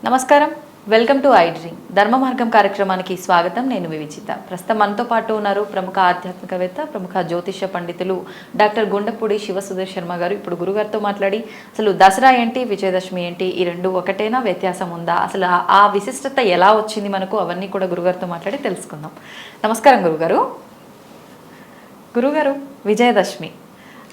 నమస్కారం, welcome to I dream ధర్మ మార్గం కార్యక్రమానికి స్వాగతం. నేను వివిచిత. ప్రస్తుతం మనతో పాటు ఉన్నారు ప్రముఖ ఆధ్యాత్మికవేత్త, ప్రముఖ జ్యోతిష పండితులు డాక్టర్ గుండపూడి శివసుధీర్ శర్మ గారు. ఇప్పుడు గురుగారితో మాట్లాడి అసలు దసరా ఏంటి, విజయదశమి ఏంటి, ఈ రెండు ఒకటేనా, వ్యత్యాసం ఉందా, అసలు ఆ విశిష్టత ఎలా వచ్చింది మనకు, అవన్నీ కూడా గురుగారితో మాట్లాడి తెలుసుకుందాం. నమస్కారం గురుగారు. గురుగారు, విజయదశమి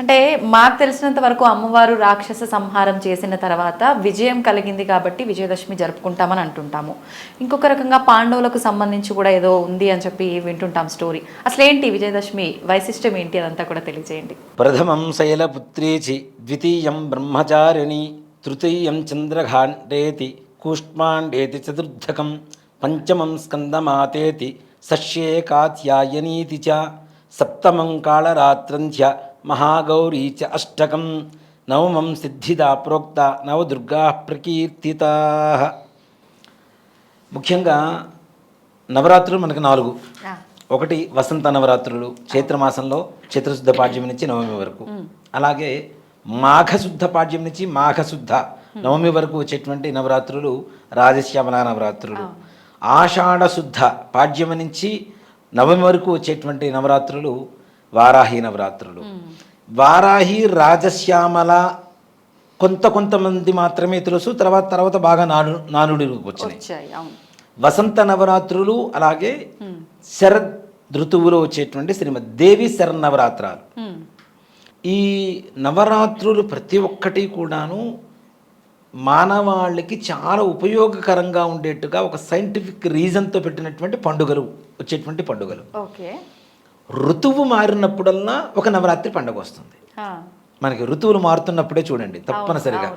అంటే మాకు తెలిసినంత వరకు అమ్మవారు రాక్షస సంహారం చేసిన తర్వాత విజయం కలిగింది కాబట్టి విజయదశమి జరుపుకుంటామని అంటుంటాము. ఇంకొక రకంగా పాండవులకు సంబంధించి కూడా ఏదో ఉంది అని చెప్పి వింటుంటాం స్టోరీ. అసలు ఏంటి విజయదశమి వైశిష్టం ఏంటి, అదంతా కూడా తెలియజేయండి. ప్రథమం శైలపుత్రీచి, ద్వితీయం బ్రహ్మచారిణి, తృతీయం చంద్రఘాండేతి, కూష్మాండేతి చతుర్థకం, పంచమం స్కందమాతేతి, షష్ఠే కాత్యాయనీతి చ, సప్తమం కాళరాత్రంధ్య మహాగౌరీ చ అష్టకం, నవమం సిద్ధిదా ప్రోక్త, నవదుర్గా ప్రకీర్తితా. ముఖ్యంగా నవరాత్రులు మనకు 4. ఒకటి వసంత నవరాత్రులు, చైత్రమాసంలో చైత్రశుద్ధ పాడ్యం నుంచి నవమి వరకు. అలాగే మాఘశుద్ధ పాడ్యం నుంచి మాఘశుద్ధ నవమి వరకు వచ్చేటువంటి నవరాత్రులు రాజశ్యామల నవరాత్రులు. ఆషాఢశుద్ధ పాడ్యం నుంచి నవమి వరకు వచ్చేటువంటి నవరాత్రులు వారాహి నవరాత్రులు. వారాహి, రాజశ్యామల కొంతమంది మాత్రమే తెలుసు, తర్వాత బాగా నానుడికి వచ్చినాయి. వసంత నవరాత్రులు, అలాగే శరద్ ఋతువులో వచ్చేటువంటి శ్రీమద్ దేవి శరన్నవరాత్రాలు. ఈ నవరాత్రులు ప్రతి ఒక్కటి కూడాను మానవాళికి చాలా ఉపయోగకరంగా ఉండేట్టుగా ఒక సైంటిఫిక్ రీజన్తో పెట్టినటువంటి పండుగలు, వచ్చేటువంటి పండుగలు. ఋతువు మారినప్పుడల్లా ఒక నవరాత్రి పండుగ వస్తుంది. మనకి ఋతువులు మారుతున్నప్పుడే చూడండి తప్పనిసరిగా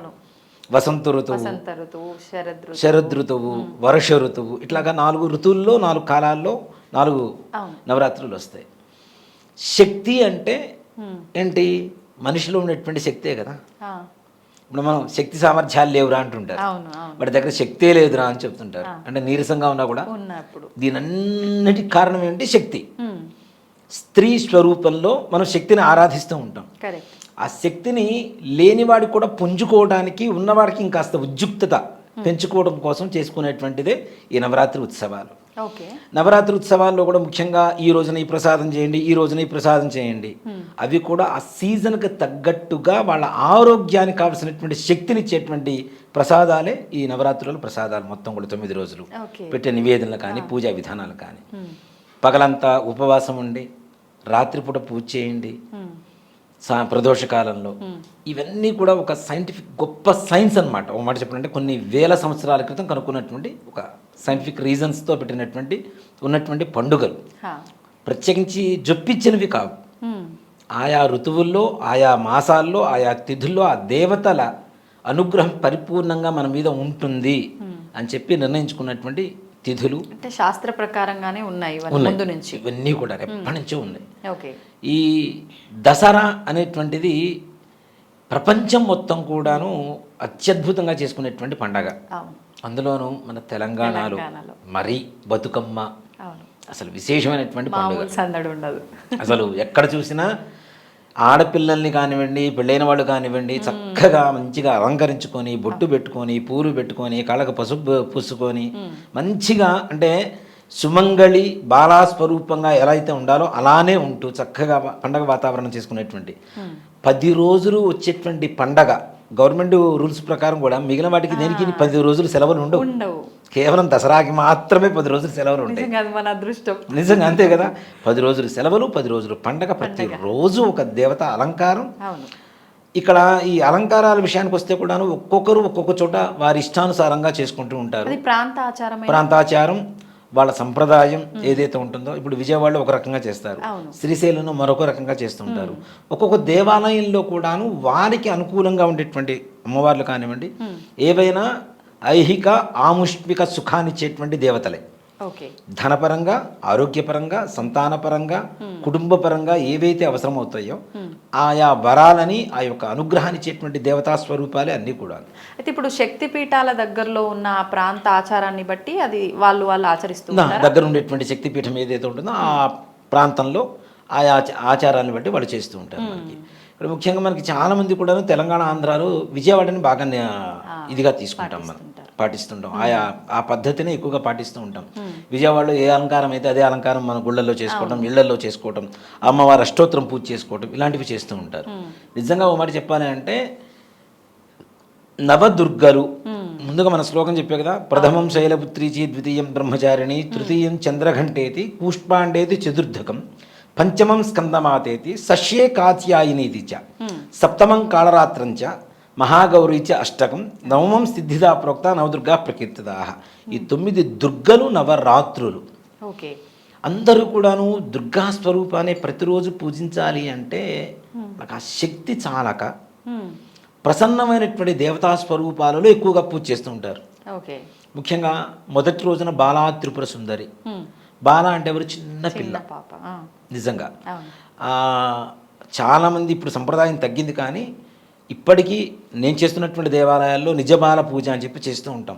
వసంత ఋతువు, శరద్ ఋతువు, వర్ష ఋతువు, ఇట్లాగా 4 ఋతువుల్లో 4 కాలాల్లో 4 నవరాత్రులు వస్తాయి. శక్తి అంటే ఏంటి? మనిషిలో ఉన్నటువంటి శక్తే కదా. ఇప్పుడు మనం శక్తి సామర్థ్యాలు లేవురా అంటుంటారు, వాడి దగ్గర శక్తే లేదురా అని చెప్తుంటారు. అంటే నీరసంగా ఉన్నా కూడా దీనన్నిటికి కారణం ఏంటి? శక్తి. స్త్రీ స్వరూపంలో మనం శక్తిని ఆరాధిస్తూ ఉంటాం. ఆ శక్తిని లేనివాడికి కూడా పుంజుకోవడానికి, ఉన్నవాడికి ఇంకాస్త ఉద్యుక్తత పెంచుకోవడం కోసం చేసుకునేటువంటిదే ఈ నవరాత్రి ఉత్సవాలు. నవరాత్రి ఉత్సవాల్లో కూడా ముఖ్యంగా ఈ రోజున ఈ ప్రసాదం చేయండి, ఈ రోజున ఈ ప్రసాదం చేయండి, అవి కూడా ఆ సీజన్కి తగ్గట్టుగా వాళ్ళ ఆరోగ్యానికి కావలసినటువంటి శక్తిని ఇచ్చేటువంటి ప్రసాదాలే ఈ నవరాత్రుల ప్రసాదాలు. మొత్తం కూడా 9 రోజులు పెట్టే నివేదనలు కానీ, పూజా విధానాలు కానీ, పగలంతా ఉపవాసం ఉండి రాత్రిపూట పూజ చేయండి ప్రదోష కాలంలో. ఇవన్నీ కూడా ఒక సైంటిఫిక్ గొప్ప సైన్స్ అనమాట. ఒక మాట చెప్పాలంటే కొన్ని వేల సంవత్సరాల క్రితం కనుక్కున్నటువంటి ఒక సైంటిఫిక్ రీజన్స్తో ఉన్నటువంటి పండుగలు. ప్రత్యేకించి జొప్పించినవి కావు. ఆయా ఋతువుల్లో, ఆయా మాసాల్లో, ఆయా తిథుల్లో ఆ దేవతల అనుగ్రహం పరిపూర్ణంగా మన మీద ఉంటుంది అని చెప్పి నిర్ణయించుకున్నటువంటి తిథులు, అంటే శాస్త్ర ప్రకారంగానే ఉన్నాయి ముందు నుంచి. ఇవన్నీ కూడా ఎప్పటి నుంచో ఉన్నాయి. ఈ దసరా అనేటువంటిది ప్రపంచం మొత్తం కూడాను అత్యద్భుతంగా చేసుకునేటువంటి పండగ. అందులోనూ మన తెలంగాణలో మరీ బతుకమ్మ అసలు విశేషమైనటువంటి పండుగ. అసలు ఎక్కడ చూసినా ఆడపిల్లల్ని కానివ్వండి, పెళ్ళైన వాళ్ళు కానివ్వండి, చక్కగా మంచిగా అలంకరించుకొని, బొట్టు పెట్టుకొని, పూలు పెట్టుకొని, కళ్ళకు పసుపు పూసుకొని, మంచిగా అంటే సుమంగళి బాలాస్వరూపంగా ఎలా అయితే ఉండాలో అలానే ఉంటూ చక్కగా పండగ వాతావరణం చేసుకునేటువంటి 10 రోజులు వచ్చేటువంటి పండగ. గవర్నమెంట్ రూల్స్ ప్రకారం కూడా మిగిలిన వాటికి దేనికి 10 రోజులు సెలవులు ఉండవు. కేవలం దసరాకి మాత్రమే 10 రోజులు సెలవులు ఉంటాయి. మన అదృష్టం నిజంగా అంతే కదా. 10 రోజులు సెలవులు, 10 రోజులు పండగ, ప్రతిరోజు ఒక దేవత అలంకారం. ఇక్కడ ఈ అలంకారాల విషయానికి వస్తే కూడాను ఒక్కొక్కరు ఒక్కొక్క చోట వారి ఇష్టానుసారంగా చేసుకుంటూ ఉంటారు. ప్రాంతాచారం, వాళ్ళ సంప్రదాయం ఏదైతే ఉంటుందో. ఇప్పుడు విజయవాడలో ఒక రకంగా చేస్తారు, శ్రీశైలంలో మరొక రకంగా చేస్తుంటారు. ఒక్కొక్క దేవాలయంలో కూడాను వారికి అనుకూలంగా ఉండేటువంటి అమ్మవార్లు కానివ్వండి, ఏవైనా ఐహిక ఆముష్మిక సుఖాన్నిచ్చేటువంటి దేవతలే. ధనపరంగా, ఆరోగ్యపరంగా, సంతానపరంగా, కుటుంబపరంగా ఏవైతే అవసరమవుతాయో ఆయా వరాలని, ఆ యొక్క అనుగ్రహాన్ని ఇచ్చేటువంటి దేవతా స్వరూపాలే అన్నీ కూడా. అయితే ఇప్పుడు శక్తి పీఠాల దగ్గరలో ఉన్న ఆ ప్రాంత ఆచారాన్ని బట్టి అది వాళ్ళు ఆచరిస్తున్నారు. దగ్గర ఉండేటువంటి శక్తి పీఠం ఏదైతే ఉంటుందో ఆ ప్రాంతంలో ఆయా ఆచారాన్ని బట్టి వాళ్ళు చేస్తూ ఉంటారు. మనకి ఇక్కడ ముఖ్యంగా మనకి చాలామంది కూడా తెలంగాణ, ఆంధ్రాలో విజయవాడని బాగా ఇదిగా తీసుకుంటాం మనం, పాటిస్తుంటాం. ఆ పద్ధతిని ఎక్కువగా పాటిస్తూ ఉంటాం. విజయవాడలో ఏ అలంకారం అయితే అదే అలంకారం మన గుళ్ళల్లో చేసుకోవడం, ఇళ్లలో చేసుకోవడం, అమ్మవారి అష్టోత్తరం పూజ చేసుకోవడం, ఇలాంటివి చేస్తూ ఉంటారు. నిజంగా ఓ మాట చెప్పాలి అంటే నవదుర్గలు, ముందుగా మన శ్లోకం చెప్పే కదా, ప్రథమం శైలపుత్రీచి, ద్వితీయం బ్రహ్మచారిణి, తృతీయం చంద్రఘంటేతి, కూష్పాండేతి చతుర్థకం, పంచమం స్కందమాతేతి, సష్యే కాత్యాయినీతి చ, సప్తమం కాళరాత్రంచ, మహాగౌరీచ అష్టకం, నవమం సిద్ధిదా ప్రోక్త, నవదుర్గా ప్రకీర్తితా. ఈ 9 దుర్గలు నవరాత్రులు. ఓకే. అందరూ కూడాను దుర్గా స్వరూపాన్ని ప్రతిరోజు పూజించాలి అంటే నాకు ఆ శక్తి చాలక ప్రసన్నమైనటువంటి దేవతా స్వరూపాలలో ఎక్కువగా పూజ చేస్తూ ఉంటారు. ఓకే. ముఖ్యంగా మొదటి రోజున బాలా త్రిపుర సుందరి. బాల అంటే ఎవరు? చిన్న పిల్ల. నిజంగా చాలామంది ఇప్పుడు సంప్రదాయం తగ్గింది, కానీ ఇప్పటికీ నేను చేస్తున్నటువంటి దేవాలయాల్లో నిజబాల పూజ అని చెప్పి చేస్తూ ఉంటాం.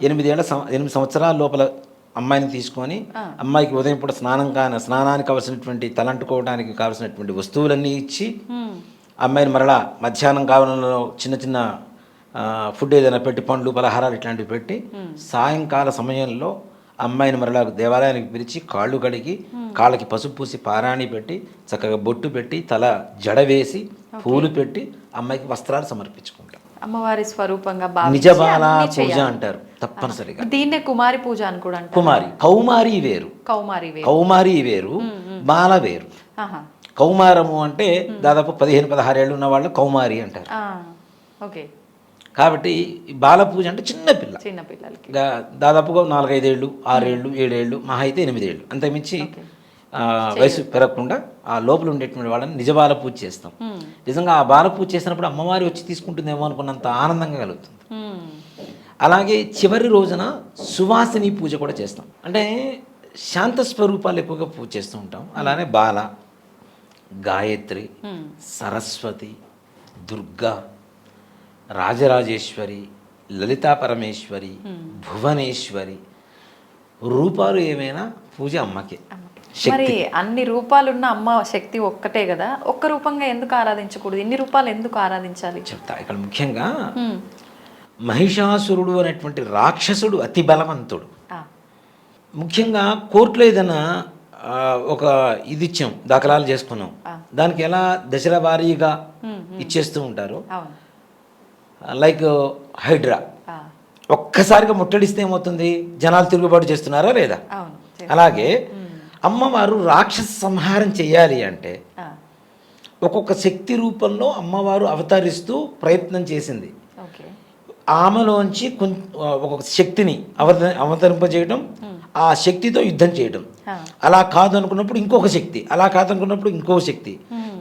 8 సంవత్సరాల లోపల అమ్మాయిని తీసుకొని అమ్మాయికి ఉదయం పూట స్నానానికి కావాల్సినటువంటి, తలంటుకోవడానికి కావాల్సినటువంటి వస్తువులన్నీ ఇచ్చి, అమ్మాయిని మరలా మధ్యాహ్నం కావాలలో చిన్న చిన్న ఫుడ్ ఏదైనా పెట్టి, పండ్లు పలహారాలు ఇట్లాంటివి పెట్టి, సాయంకాల సమయంలో అమ్మాయిని మరలా దేవాలయానికి పిలిచి కాళ్ళు కడిగి, కాళ్ళకి పసుపు పూసి పారాణి పెట్టి, చక్కగా బొట్టు పెట్టి, తల జడ వేసి, పూలు పెట్టి అమ్మాయికి వస్త్రాలు సమర్పించుకుంటాం. అమ్మవారి స్వరూపంగా నిజబాల పూజ అంటారు తప్పనిసరిగా. దీన్నే కుమారి పూజ అని కూడా అంటారు. కుమారి, కౌమారి వేరు, కౌమారి వేరు, బాల వేరు. కౌమారము అంటే దాదాపు 15-16 ఏళ్ళు ఉన్న వాళ్ళు కౌమారి అంటారు. ఓకే. కాబట్టి బాల పూజ అంటే చిన్నపిల్ల, చిన్నపిల్లలకి దాదాపుగా 4-5 ఏళ్ళు, 6 ఏళ్ళు, 7 ఏళ్ళు, మహా అయితే 8 ఏళ్ళు, అంతకుమించి వయసు పెరగకుండా ఆ లోపల ఉండేటువంటి వాళ్ళని నిజబాల పూజ చేస్తాం. నిజంగా ఆ బాల పూజ చేసినప్పుడు అమ్మవారి వచ్చి తీసుకుంటుందేమో అనుకున్నంత ఆనందంగా కలుగుతుంది. అలాగే చివరి రోజున సువాసిని పూజ కూడా చేస్తాం. అంటే శాంత స్వరూపాలు ఎక్కువగా పూజ చేస్తూ ఉంటాం. అలానే బాల, గాయత్రి, సరస్వతి, దుర్గా, రాజరాజేశ్వరి, లలితా పరమేశ్వరి, భువనేశ్వరి రూపాలు ఏమైనా పూజ అమ్మకే. మరి అన్ని రూపాలున్న అమ్మ శక్తి ఒక్కటే కదా, ఒక్క రూపంగా ఎందుకు ఆరాధించకూడదు? ఇన్ని రూపాలు ఎందుకు ఆరాధించాలి? చెప్తా. ఇక్కడ ముఖ్యంగా మహిషాసురుడు అనేటువంటి రాక్షసుడు అతి బలవంతుడు. ముఖ్యంగా కోర్టులో ఏదైనా ఒక ఇది ఇచ్చాం, దాఖలాలు చేసుకున్నాం, దానికి ఎలా దశల వారీగా ఇచ్చేస్తూ ఉంటారు. లైక్ హైడ్రా ఒక్కసారిగా ముట్టడిస్తే ఏమవుతుంది? జనాలు తిరుగుబాటు చేస్తున్నారా లేదా? అలాగే అమ్మవారు రాక్షస సంహారం చేయాలి అంటే ఒక్కొక్క శక్తి రూపంలో అమ్మవారు అవతరిస్తూ ప్రయత్నం చేసింది. ఆమెలోంచి ఒక్కొక్క శక్తిని అవతరింపజేయడం, ఆ శక్తితో యుద్ధం చేయడం. అలా కాదు అనుకున్నప్పుడు ఇంకొక శక్తి, అలా కాదనుకున్నప్పుడు ఇంకొక శక్తి.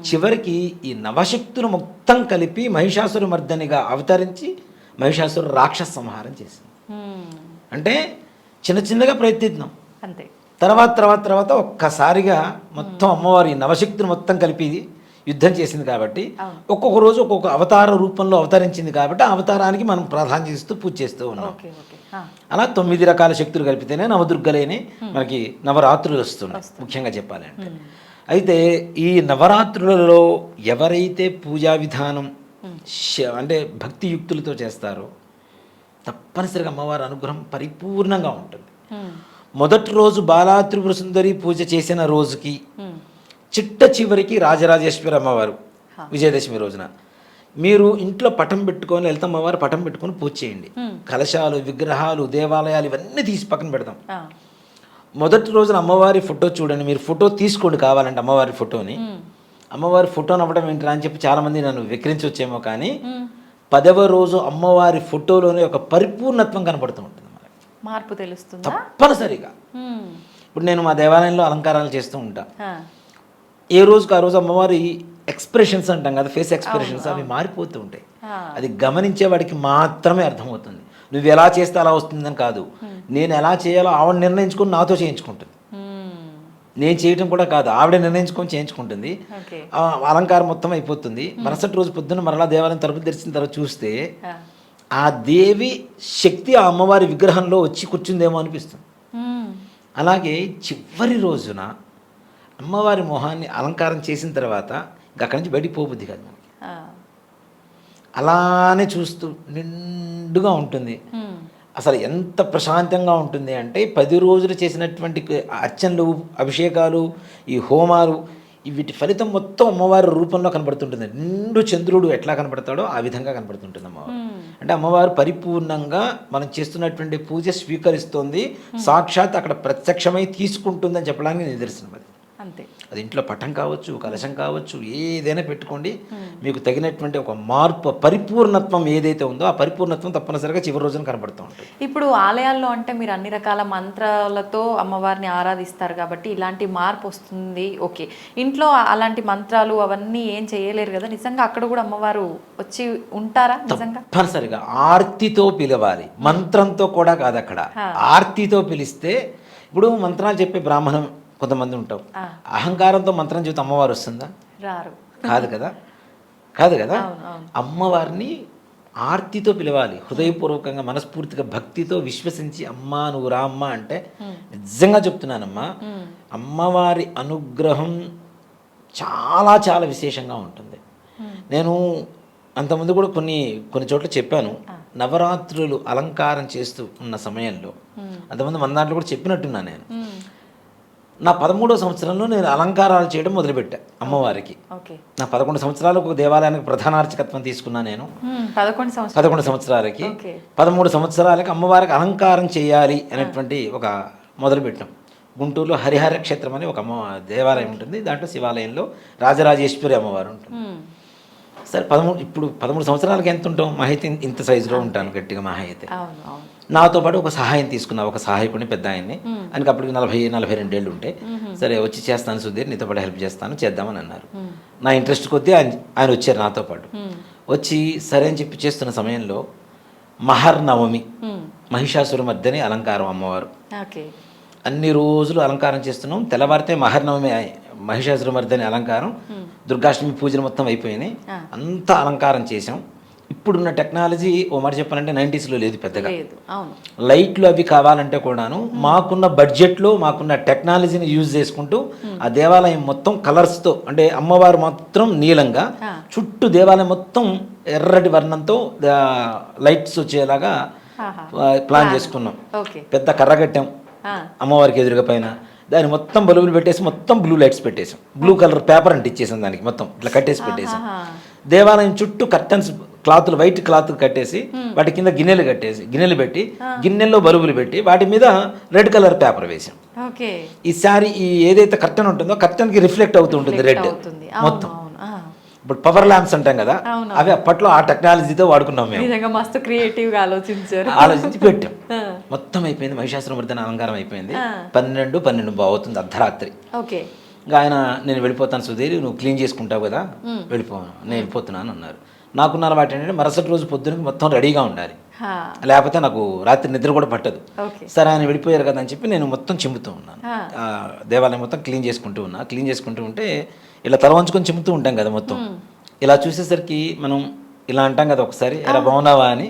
చివరికి ఈ నవశక్తులు మొత్తం కలిపి మహిషాసుర మర్దనిగా అవతరించి మహిషాసుర రాక్షస సంహారం చేసింది. అంటే చిన్న చిన్నగా ప్రయత్నిద్దాం, అంతే. తర్వాత ఒక్కసారిగా మొత్తం అమ్మవారి నవశక్తిని మొత్తం కలిపి యుద్ధం చేసింది. కాబట్టి ఒక్కొక్క రోజు ఒక్కొక్క అవతార రూపంలో అవతరించింది. కాబట్టి ఆ అవతారానికి మనం ప్రాధాన్యత ఇస్తూ పూజ చేస్తూ ఉన్నాం. అలా 9 రకాల శక్తులు కలిపితేనే నవదుర్గలేని మనకి నవరాత్రులు వస్తున్నాయి, ముఖ్యంగా చెప్పాలి అంటే. అయితే ఈ నవరాత్రులలో ఎవరైతే పూజా విధానం అంటే భక్తియుక్తులతో చేస్తారో తప్పనిసరిగా అమ్మవారి అనుగ్రహం పరిపూర్ణంగా ఉంటుంది. మొదటి రోజు బాలా త్రిపుర సుందరి పూజ చేసిన రోజుకి చిట్ట చివరికి రాజరాజేశ్వరి అమ్మవారు విజయదశమి రోజున మీరు ఇంట్లో పటం పెట్టుకొని లలితమ్మవారు పటం పెట్టుకొని పూజ చేయండి. కలశాలు, విగ్రహాలు, దేవాలయాలు ఇవన్నీ తీసి పక్కన పెడతాం. మొదటి రోజున అమ్మవారి ఫోటో చూడండి, మీరు ఫోటో తీసుకోండి కావాలంటే అమ్మవారి ఫోటోని. అమ్మవారి ఫోటోని అవ్వడం ఏంటరా అని చెప్పి చాలామంది నన్ను విక్రించవచ్చేమో, కానీ 10వ రోజు అమ్మవారి ఫోటోలోనే ఒక పరిపూర్ణత్వం కనపడుతూ ఉంటుంది, మార్పు తెలుస్తుంది తప్పనిసరిగా. ఇప్పుడు నేను మా దేవాలయంలో అలంకారాలు చేస్తూ ఉంటా. ఏ రోజుకి ఆ రోజు అమ్మవారి ఎక్స్ప్రెషన్స్ అంటాం కదా, ఫేస్ ఎక్స్ప్రెషన్స్, అవి మారిపోతూ ఉంటాయి. అది గమనించేవాడికి మాత్రమే అర్థమవుతుంది. నువ్వు ఎలా చేస్తే అలా వస్తుందని కాదు, నేను ఎలా చేయాలో ఆవిడ నిర్ణయించుకొని నాతో చేయించుకుంటుంది. నేను చేయటం కూడా కాదు, ఆవిడ నిర్ణయించుకొని చేయించుకుంటుంది. అలంకారం మొత్తం అయిపోతుంది. మరుసటి రోజు పొద్దున్న మరలా దేవాలయం తలుపులు తెరిచిన తర్వాత చూస్తే ఆ దేవి శక్తి ఆ అమ్మవారి విగ్రహంలో వచ్చి కూర్చుందేమో అనిపిస్తుంది. అలాగే చివరి రోజున అమ్మవారి మొహాన్ని అలంకారం చేసిన తర్వాత అక్కడి నుంచి బయటికి పోబుద్ది కాదు మనకి. అలానే చూస్తూ నిండుగా ఉంటుంది. అసలు ఎంత ప్రశాంతంగా ఉంటుంది అంటే 10 రోజులు చేసినటువంటి అర్చనలు, అభిషేకాలు, ఈ హోమాలు, వీటి ఫలితం మొత్తం అమ్మవారి రూపంలో కనబడుతుంటుంది. నిండు చంద్రుడు ఎట్లా కనబడతాడో ఆ విధంగా కనబడుతుంటుంది అమ్మవారు. అంటే అమ్మవారు పరిపూర్ణంగా మనం చేస్తున్నటువంటి పూజ స్వీకరిస్తోంది, సాక్షాత్ అక్కడ ప్రత్యక్షమై తీసుకుంటుందని చెప్పడానికి నిదర్శనం అది. అంతే. అది ఇంట్లో పటం కావచ్చు, కలశం కావచ్చు, ఏదైనా పెట్టుకోండి, మీకు తగినటువంటి ఒక మార్పు, పరిపూర్ణత్వం ఏదైతే ఉందో ఆ పరిపూర్ణత్వం తప్పనిసరిగా చివరి రోజున కనబడుతూ ఉంటుంది. ఇప్పుడు ఆలయాల్లో అంటే మీరు అన్ని రకాల మంత్రాలతో అమ్మవారిని ఆరాధిస్తారు కాబట్టి ఇలాంటి మార్పు వస్తుంది. ఓకే, ఇంట్లో అలాంటి మంత్రాలు అవన్నీ ఏం చేయలేరు కదా, నిజంగా అక్కడ కూడా అమ్మవారు వచ్చి ఉంటారా నిజంగా? తప్పనిసరిగా ఆర్తితో పిలవాలి, మంత్రంతో కూడా కాదు. అక్కడ ఆర్తితో పిలిస్తే, ఇప్పుడు మంత్రాలు చెప్పే బ్రాహ్మణం కొంతమంది ఉంటాం, అహంకారంతో మంత్రం చెబితే అమ్మవారు వస్తుందా? రారు. కాదు కదా, కాదు కదా. అమ్మవారిని ఆర్తితో పిలవాలి, హృదయపూర్వకంగా మనస్ఫూర్తిగా భక్తితో విశ్వసించి అమ్మా నువ్వు రా అమ్మ అంటే, నిజంగా చెప్తున్నానమ్మా, అమ్మవారి అనుగ్రహం చాలా చాలా విశేషంగా ఉంటుంది. నేను అంతకుముందు కూడా కొన్ని చోట్ల చెప్పాను, నవరాత్రులు అలంకారం చేస్తూ ఉన్న సమయంలో అంతమంది మన దాంట్లో కూడా చెప్పినట్టున్నా నేను. నా 13వ సంవత్సరంలో నేను అలంకారాలు చేయడం మొదలుపెట్టా అమ్మవారికి. నా 11 సంవత్సరాలకు ఒక దేవాలయానికి ప్రధానార్చకత్వం తీసుకున్నా నేను. 11 సంవత్సరాలకి 13 సంవత్సరాలకి అమ్మవారికి అలంకారం చేయాలి అనేటువంటి ఒక మొదలుపెట్టాం. గుంటూరులో హరిహర క్షేత్రం అని ఒక దేవాలయం ఉంటుంది, దాంట్లో శివాలయంలో రాజరాజేశ్వరి అమ్మవారు ఉంటుంది. సరే, ఇప్పుడు 13 సంవత్సరాలకి ఎంత ఉంటాం? మహైతే ఇంత సైజులో ఉంటాను గట్టిగా మహైతే. నాతో పాటు ఒక సహాయం తీసుకున్నా, ఒక సహాయకుడిని, పెద్ద ఆయన్ని. ఆయనకి అప్పటికి 42 ఏళ్ళు ఉంటే, సరే వచ్చి చేస్తాను సుధీర్, నీతో పాటు హెల్ప్ చేస్తాను, చేద్దామని అన్నారు. నా ఇంట్రెస్ట్ కొద్దీ ఆయన వచ్చారు నాతో పాటు. వచ్చి సరే అని చెప్పి చేస్తున్న సమయంలో మహర్నవమి, మహిషాసురమర్దిని అలంకారం అమ్మవారు. అన్ని రోజులు అలంకారం చేస్తున్నాం. తెల్లవారితే మహర్నవమి, మహిషాసురమర్దిని అలంకారం, దుర్గాష్టమి పూజలు మొత్తం అయిపోయినాయి, అంతా అలంకారం చేసాం. ఇప్పుడున్న టెక్నాలజీ ఓ మాట చెప్పాలంటే 90sలో లేదు పెద్దగా. లైట్లు అవి కావాలంటే కూడాను మాకున్న బడ్జెట్లో మాకున్న టెక్నాలజీని యూజ్ చేసుకుంటూ ఆ దేవాలయం మొత్తం కలర్స్తో, అంటే అమ్మవారు మొత్తం నీలంగా, చుట్టూ దేవాలయం మొత్తం ఎర్రటి వర్ణంతో లైట్స్ వచ్చేలాగా ప్లాన్ చేసుకున్నాం. పెద్ద కర్ర కట్టాం అమ్మవారికి ఎదురుగా, పైన దాన్ని మొత్తం బల్బులు పెట్టేసి మొత్తం బ్లూ లైట్స్ పెట్టేసాం, బ్లూ కలర్ పేపర్ అంటే ఇచ్చేసాం దానికి, మొత్తం ఇట్లా కట్టేసి పెట్టేసాం. దేవాలయం చుట్టూ కర్టన్స్, క్లాతులు, వైట్ క్లాత్ కట్టేసి వాటి కింద గిన్నెలు పెట్టి గిన్నెల్లో బల్బులు పెట్టి వాటి మీద రెడ్ కలర్ పేపర్ వేసాం. ఈ శారీ ఏదైతే కర్టన్ ఉంటుందో కర్టన్కి రిఫ్లెక్ట్ అవుతూ ఉంటుంది రెడ్ మొత్తం. ఇప్పుడు పవర్ ల్యాంప్స్ అంటాం కదా, అవి అప్పట్లో ఆ టెక్నాలజీతో వాడుకున్నాం మేము. మస్తు క్రియేటివ్గా ఆలోచించి పెట్టాం. మొత్తం అయిపోయింది, మహిషాసురమర్దిని అలంకారం అయిపోయింది. 12 అవుతుంది అర్ధరాత్రి. ఇంకా ఆయన, నేను వెళ్ళిపోతాను సుధీర్, నువ్వు క్లీన్ చేసుకుంటావు కదా, నేను వెళ్ళిపోతున్నాను అన్నారు. నాకున్న అలవాటు ఏంటంటే మరుసటి రోజు పొద్దునకి మొత్తం రెడీగా ఉండాలి, లేకపోతే నాకు రాత్రి నిద్ర కూడా పట్టదు. సరే ఆయన వెళ్ళిపోయారు కదా అని చెప్పి నేను మొత్తం చిమ్ముతూ ఉన్నాను, దేవాలయం మొత్తం క్లీన్ చేసుకుంటూ ఉంటే ఇలా తల వంచుకొని చిమ్ముతూ ఉంటాం కదా మొత్తం. ఇలా చూసేసరికి మనం ఇలా అంటాం కదా ఒకసారి, ఎలా బాగున్నావా అని,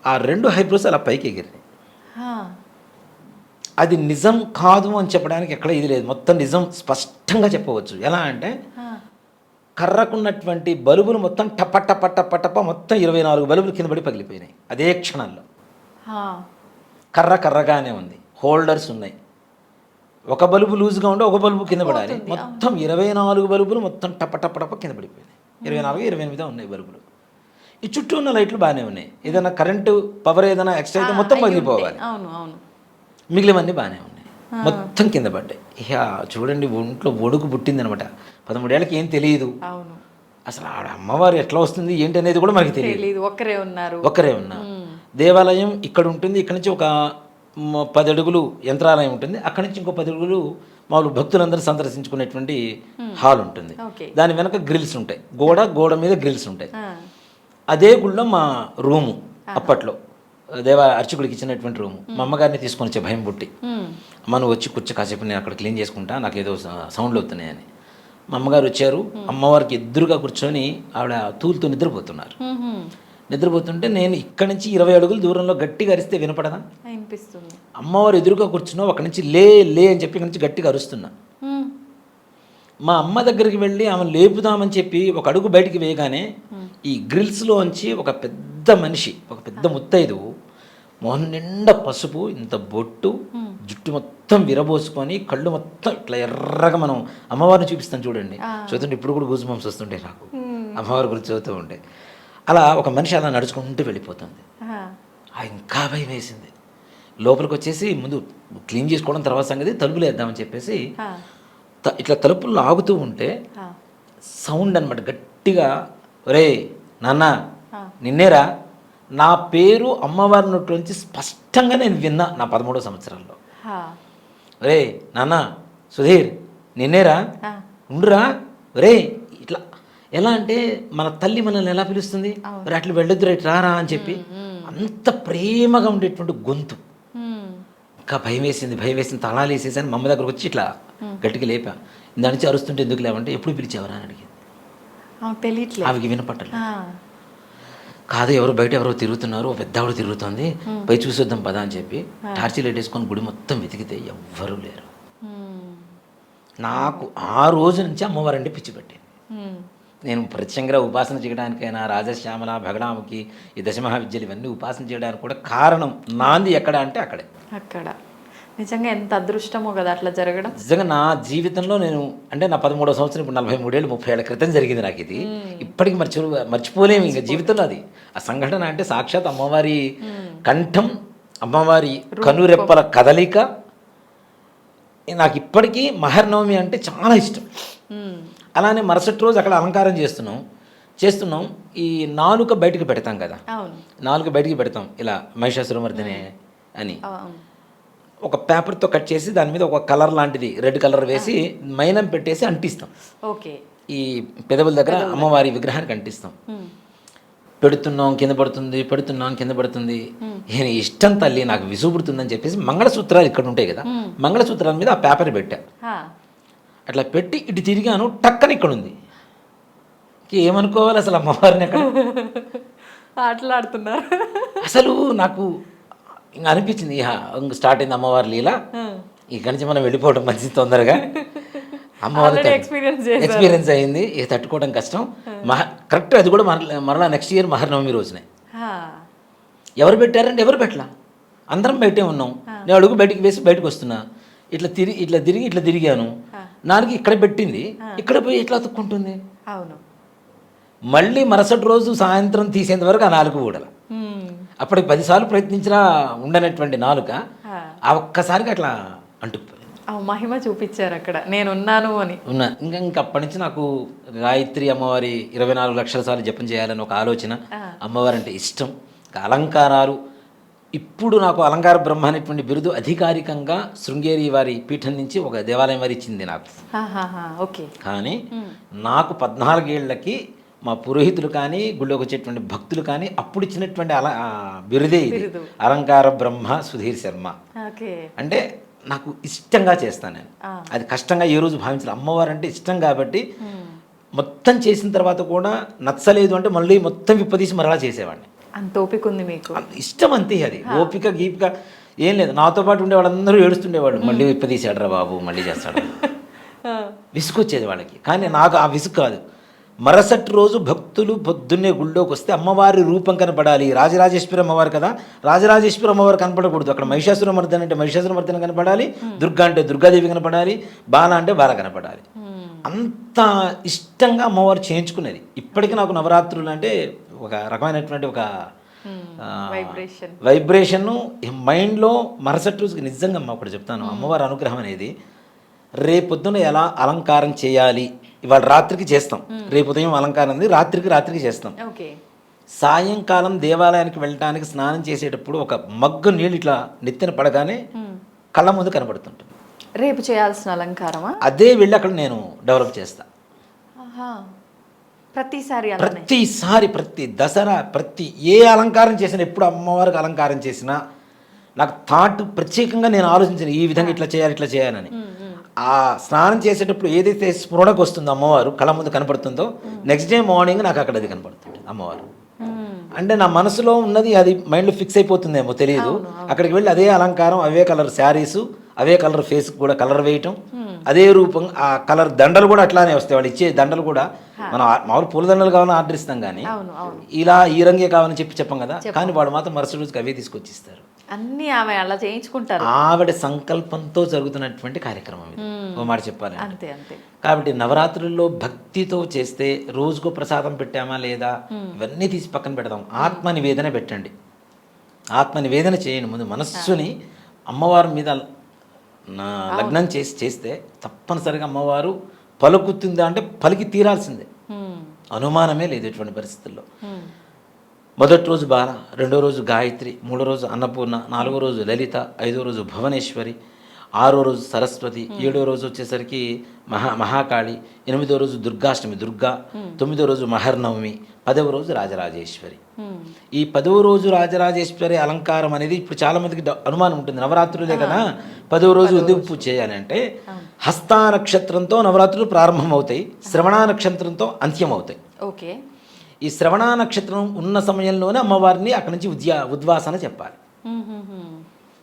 ఆ 2 హైబ్రోస్ అలా పైకి ఎగిరినాయి. అది నిజం కాదు అని చెప్పడానికి ఎక్కడ ఇది లేదు, మొత్తం నిజం స్పష్టంగా చెప్పవచ్చు. ఎలా అంటే కర్రకున్నటువంటి బల్బులు మొత్తం టప మొత్తం 24 బల్బులు కింద పడి పగిలిపోయినాయి అదే క్షణంలో. కర్రగానే ఉంది, హోల్డర్స్ ఉన్నాయి, ఒక బల్బు లూజ్గా ఉంటే ఒక బల్బు కింద పడాలి, మొత్తం 24 బల్బులు మొత్తం టప కింద పడిపోయినాయి. 24, 28 ఉన్నాయి బల్బులు. ఈ చుట్టూ ఉన్న లైట్లు బాగానే ఉన్నాయి, ఏదైనా కరెంటు పవర్ ఏదైనా ఎక్స్ట్రా అయితే మొత్తం పగిలిపోవాలి, మిగిలినవన్నీ బాగానే ఉన్నాయి, మొత్తం కింద పడ్డాయి. ఇక చూడండి, ఒంట్లో వణుకు పుట్టింది అనమాట. 13 ఏళ్ళకి ఏం తెలియదు అసలు, ఆడ అమ్మవారు ఎట్లా వస్తుంది ఏంటి అనేది కూడా మనకి తెలియదు. ఒక్కరే ఉన్నారు. దేవాలయం ఇక్కడ ఉంటుంది, ఇక్కడ నుంచి ఒక 10 అడుగులు యంత్రాలయం ఉంటుంది, అక్కడి నుంచి ఇంకో 10 అడుగులు మామూలు భక్తులందరూ సందర్శించుకునేటువంటి హాల్ ఉంటుంది. దాని వెనక గ్రిల్స్ ఉంటాయి, గోడ మీద గ్రిల్స్ ఉంటాయి. అదే గుళ్ళో మా రూము, అప్పట్లో అర్చకుడికి ఇచ్చినటువంటి రూము. మా అమ్మగారిని తీసుకొని వచ్చే భయం పుట్టి, అమ్మ నువ్వు వచ్చి కూర్చో కాసేపు, నేను అక్కడ క్లీన్ చేసుకుంటా, నాకు ఏదో సౌండ్లు అవుతున్నాయని. మా అమ్మగారు వచ్చారు, అమ్మవారికి ఎదురుగా కూర్చొని ఆవిడ తూలుతూ నిద్రపోతుంటే నేను ఇక్కడి నుంచి 20 అడుగులు దూరంలో గట్టిగా అరిస్తే వినపడదా? అమ్మవారు ఎదురుగా కూర్చున్నావు, అక్కడి నుంచి లే అని చెప్పి ఇక్కడి నుంచి గట్టిగా అరుస్తున్నా. మా అమ్మ దగ్గరికి వెళ్ళి ఆమె లేపుదామని చెప్పి ఒక అడుగు బయటికి వేయగానే ఈ గ్రిల్స్లోంచి ఒక పెద్ద మనిషి, ఒక పెద్ద ముత్తైదు, మొహం నిండా పసుపు, ఇంత బొట్టు, జుట్టు మొత్తం విరబోసుకొని, కళ్ళు మొత్తం ఇట్లా ఎర్రగా, మనం అమ్మవారిని చూపిస్తాం చూడండి, చూస్తుంటే ఇప్పుడు కూడా గూజ్ బంప్స్ వస్తుంటాయి నాకు అమ్మవారి గురించి చదువుతూ ఉంటే. అలా ఒక మనిషి అలా నడుచుకుంటూ వెళ్ళిపోతుంది. ఇంకా భయం వేసింది. లోపలికి వచ్చేసి ముందు క్లీన్ చేసుకోవడం తర్వాత సంగతి, తలుపులు వేద్దామని చెప్పేసి ఇట్లా తలుపులు లాగుతూ ఉంటే సౌండ్ అనమాట గట్టిగా, ఒరే నాన్న నిన్నేరా, నా పేరు అమ్మవారి నోటి నుంచి స్పష్టంగా నేను విన్నా నా 13వ సంవత్సరాల్లో. ఒరే నాన్న సుధీర్ నిన్నేరా, ఉండురా, ఒరే ఇట్లా. ఎలా అంటే మన తల్లి మనల్ని ఎలా పిలుస్తుంది, ఒరే అట్లా వెళ్ళొద్దు రైట్ రారా అని చెప్పి, అంత ప్రేమగా ఉండేటువంటి గొంతు. ఇంకా భయం వేసింది, తలాలు వేసేసాను. మా అమ్మ దగ్గరకు వచ్చి ఇట్లా గట్టిగా లేపా. దాని నుంచి అరుస్తుంటే ఎందుకు లేవంటే, ఎప్పుడు పిలిచేవరా అని అడిగింది. తెలియట్లేదు, ఆమెకి వినపట్టలేదు. కాదు ఎవరు బయట ఎవరో తిరుగుతున్నారు, ఓ పెద్ద ఆవిడ తిరుగుతుంది, పోయి చూసొద్దాం పదా అని చెప్పి టార్చ్ లైట్ వేసుకొని గుడి మొత్తం వెతికితే ఎవ్వరూ లేరు. నాకు ఆ రోజు నుంచి అమ్మవారంటే పిచ్చి పెట్టింది. నేను ప్రత్యంగా ఉపాసన చేయడానికైనా రాజశ్యామల, భగడాముకి, ఈ దశమహావిద్యలు ఇవన్నీ ఉపాసన చేయడానికి కూడా కారణం నాంది ఎక్కడ అంటే అక్కడే. అక్కడ నిజంగా ఎంత అదృష్టమో కదా అట్లా జరగడం. నిజంగా నా జీవితంలో నేను అంటే నా 13వ సంవత్సరం, ఇప్పుడు 43 ఏళ్ళు 30 ఏళ్ల క్రితం జరిగింది నాకు ఇది. ఇప్పటికి మర్చిపోలేము ఇంకా జీవితంలో అది. ఆ సంఘటన అంటే సాక్షాత్ అమ్మవారి కంఠం, అమ్మవారి కనురెప్పల కదలిక. నాకు ఇప్పటికీ మహర్నవమి అంటే చాలా ఇష్టం. అలానే మరుసటి రోజు అక్కడ అలంకారం చేస్తున్నాం. ఈ నాలుక బయటికి పెడతాం కదా, నాలుక బయటికి పెడతాం ఇలా మహిషాసురమర్దిని అని. ఒక పేపర్తో కట్ చేసి దాని మీద ఒక కలర్ లాంటిది, రెడ్ కలర్ వేసి మైనం పెట్టేసి అంటిస్తాం. ఈ పెదవుల దగ్గర అమ్మవారి విగ్రహానికి అంటిస్తాం. పెడుతున్నాం కింద పడుతుంది. నేను ఇష్టం తల్లి, నాకు విసుగుపుడుతుందని చెప్పేసి మంగళసూత్రాలు ఇక్కడ ఉంటాయి కదా, మంగళసూత్రాల మీద ఆ పేపర్ పెట్టా. అట్లా పెట్టి ఇటు తిరిగాను, టక్కని ఇక్కడ ఉంది. ఏమనుకోవాలి అసలు అమ్మవారిని అక్కడ ఆటలాడుతున్నారు. అసలు నాకు ఇంకా అనిపించింది, ఇంక స్టార్ట్ అయింది అమ్మవారి లీల, ఇక్కడి నుంచి మనం వెళ్ళిపోవడం మంచిది తొందరగా. అమ్మవారి ఎక్స్పీరియన్స్ అయింది, తట్టుకోవడం కష్టం. కరెక్ట్ అది కూడా మరలా నెక్స్ట్ ఇయర్ మహర్నవమి రోజునే. ఎవరు పెట్టారంటే ఎవరు పెట్టలా, అందరం బయటే ఉన్నాం. నేను అడుగు బయటికి వేసి బయటకు వస్తున్నా, ఇట్లా తిరిగాను, నాలుగు ఇక్కడ పెట్టింది, ఇక్కడ పోయి ఎట్లా అతుక్కుంటుంది. అవును, మళ్ళీ మరుసటి రోజు సాయంత్రం తీసేంత వరకు ఆ నాలుగు ఊడల. అప్పటికి 10 సార్లు ప్రయత్నించినా ఉండనటువంటి నాలుక ఆ ఒక్కసారిగా అట్లా అంటుకుపోయింది. మహిమ చూపించారు అక్కడ, నేనున్నాను అని. ఇంకా అప్పటి నుంచి నాకు గాయత్రి అమ్మవారి 24 లక్షల సార్లు జపం చేయాలని ఒక ఆలోచన. అమ్మవారి అంటే ఇష్టం. అలంకారాలు, ఇప్పుడు నాకు అలంకార బ్రహ్మ అనేటువంటి బిరుదు అధికారికంగా శృంగేరి వారి పీఠం నుంచి ఒక దేవాలయం వారి ఇచ్చింది నాకు. కానీ నాకు 14 ఏళ్లకి మా పురోహితులు కానీ, గుళ్ళోకి వచ్చేటువంటి భక్తులు కానీ అప్పుడు ఇచ్చినటువంటి బిరుదే ఇది, అలంకార బ్రహ్మ సుధీర్ శర్మ. అంటే నాకు ఇష్టంగా చేస్తాను నేను, అది కష్టంగా ఏ రోజు భావించాలి. అమ్మవారు అంటే ఇష్టం కాబట్టి మొత్తం చేసిన తర్వాత కూడా నచ్చలేదు అంటే మళ్ళీ మొత్తం విప్పదీసి మరలా చేసేవాడిని. అంత ఓపిక ఉంది మీకు, ఇష్టం అంతే. అది ఓపిక గీపిక ఏం లేదు. నాతో పాటు ఉండే వాళ్ళందరూ ఏడుస్తుండేవాళ్ళు, మళ్ళీ విప్పదీసాడరా బాబు, మళ్ళీ చేస్తాడు, విసుకొచ్చేది వాళ్ళకి. కానీ నాకు ఆ విసుగు కాదు. మరుసటి రోజు భక్తులు పొద్దున్నే గుళ్ళోకి వస్తే అమ్మవారి రూపం కనపడాలి. రాజరాజేశ్వరి అమ్మవారు కదా, రాజరాజేశ్వరి అమ్మవారు కనపడకూడదు. అక్కడ మహిషాసురమర్దన అంటే మహిషాసురమర్దన కనపడాలి, దుర్గా అంటే దుర్గాదేవి కనపడాలి, బాల అంటే బాల కనపడాలి. అంత ఇష్టంగా అమ్మవారు చేయించుకునేది. ఇప్పటికీ నాకు నవరాత్రులు అంటే ఒక రకమైనటువంటి ఒక వైబ్రేషన్ మైండ్లో. మరుసటి రోజుకి నిజంగా అమ్మ ఒకటి చెప్తాను, అమ్మవారి అనుగ్రహం అనేది రేపొద్దున ఎలా అలంకారం చేయాలి, ఇవాళ రాత్రికి చేస్తాం, రేపు ఉదయం అలంకారం ఉంది, రాత్రికి చేస్తాం. సాయంకాలం దేవాలయానికి వెళ్ళడానికి స్నానం చేసేటప్పుడు ఒక మగ్గు నీళ్ళు ఇట్లా నెత్తిన పడగానే కళ్ళ ముందు కనబడుతుంటుంది. రేపు చేయాల్సిన అలంకారమా? అదే వెళ్ళి అక్కడ నేను డెవలప్ చేస్తా. ప్రతి దసరా ఏ అలంకారం చేసినా, ఎప్పుడు అమ్మవారికి అలంకారం చేసినా నాకు థాట్ ప్రత్యేకంగా నేను ఆలోచించిన, ఈ విధంగా ఇట్లా చేయాలని. ఆ స్నానం చేసేటప్పుడు ఏదైతే స్ఫురణకు వస్తుందో అమ్మవారు కళ్ళ ముందు కనపడుతుందో, నెక్స్ట్ డే మార్నింగ్ నాకు అక్కడ అది కనపడుతుంది అమ్మవారు. అంటే నా మనసులో ఉన్నది అది మైండ్లో ఫిక్స్ అయిపోతుందేమో తెలియదు. అక్కడికి వెళ్ళి అదే అలంకారం, అవే కలర్ శారీసు, అవే కలర్ ఫేస్ కూడా కలర్ వేయటం, అదే రూపం ఆ కలర్ దండలు కూడా అట్లానే వస్తాయి. వాళ్ళు ఇచ్చే దండలు కూడా మనం మామూలు పూల దండలు కావాలని ఆర్డర్ ఇస్తాం కానీ ఇలా ఈ రంగే కావాలని చెప్పాం కదా, కానీ వాడు మాత్రం మరుసటి రోజుకి అవే తీసుకొచ్చి ఇస్తారు. అన్ని ఆమె అలా చేయించుకుంటారు. ఆవిడ సంకల్పంతో జరుగుతున్నటువంటి కార్యక్రమం ఇది, ఓ మాట చెప్పాలి. అంతే అంతే. కాబట్టి నవరాత్రుల్లో భక్తితో చేస్తే రోజుకో ప్రసాదం పెట్టామా లేదా ఇవన్నీ తీసి పక్కన పెడదాం. ఆత్మ నివేదన పెట్టండి, ఆత్మ నివేదన చేయండి. ముందు మనస్సుని అమ్మవారి మీద లగ్నం చేస్తే తప్పనిసరిగా అమ్మవారు పలుకుతుందా అంటే పలికి తీరాల్సిందే, అనుమానమే లేదు ఎటువంటి పరిస్థితుల్లో. మొదటి రోజు బాల, రెండో రోజు గాయత్రి, మూడో రోజు అన్నపూర్ణ, నాలుగో రోజు లలిత, ఐదో రోజు భువనేశ్వరి, ఆరో రోజు సరస్వతి, ఏడో రోజు వచ్చేసరికి మహాకాళి, ఎనిమిదో రోజు దుర్గాష్టమి దుర్గా, తొమ్మిదో రోజు మహర్నవమి, 10వ రోజు రాజరాజేశ్వరి. ఈ 10వ రోజు రాజరాజేశ్వరి అలంకారం అనేది ఇప్పుడు చాలా మందికి అనుమానం ఉంటుంది. నవరాత్రులే కదా 10వ రోజు ఎందుకు పూజ చేయాలి అంటే, హస్తా నక్షత్రంతో నవరాత్రులు ప్రారంభమవుతాయి, శ్రవణ నక్షత్రంతో అంత్యమవుతాయి. ఓకే. ఈ శ్రవణ నక్షత్రం ఉన్న సమయంలోనే అమ్మవారిని అక్కడి నుంచి ఉద్వాసన చెప్పాలి.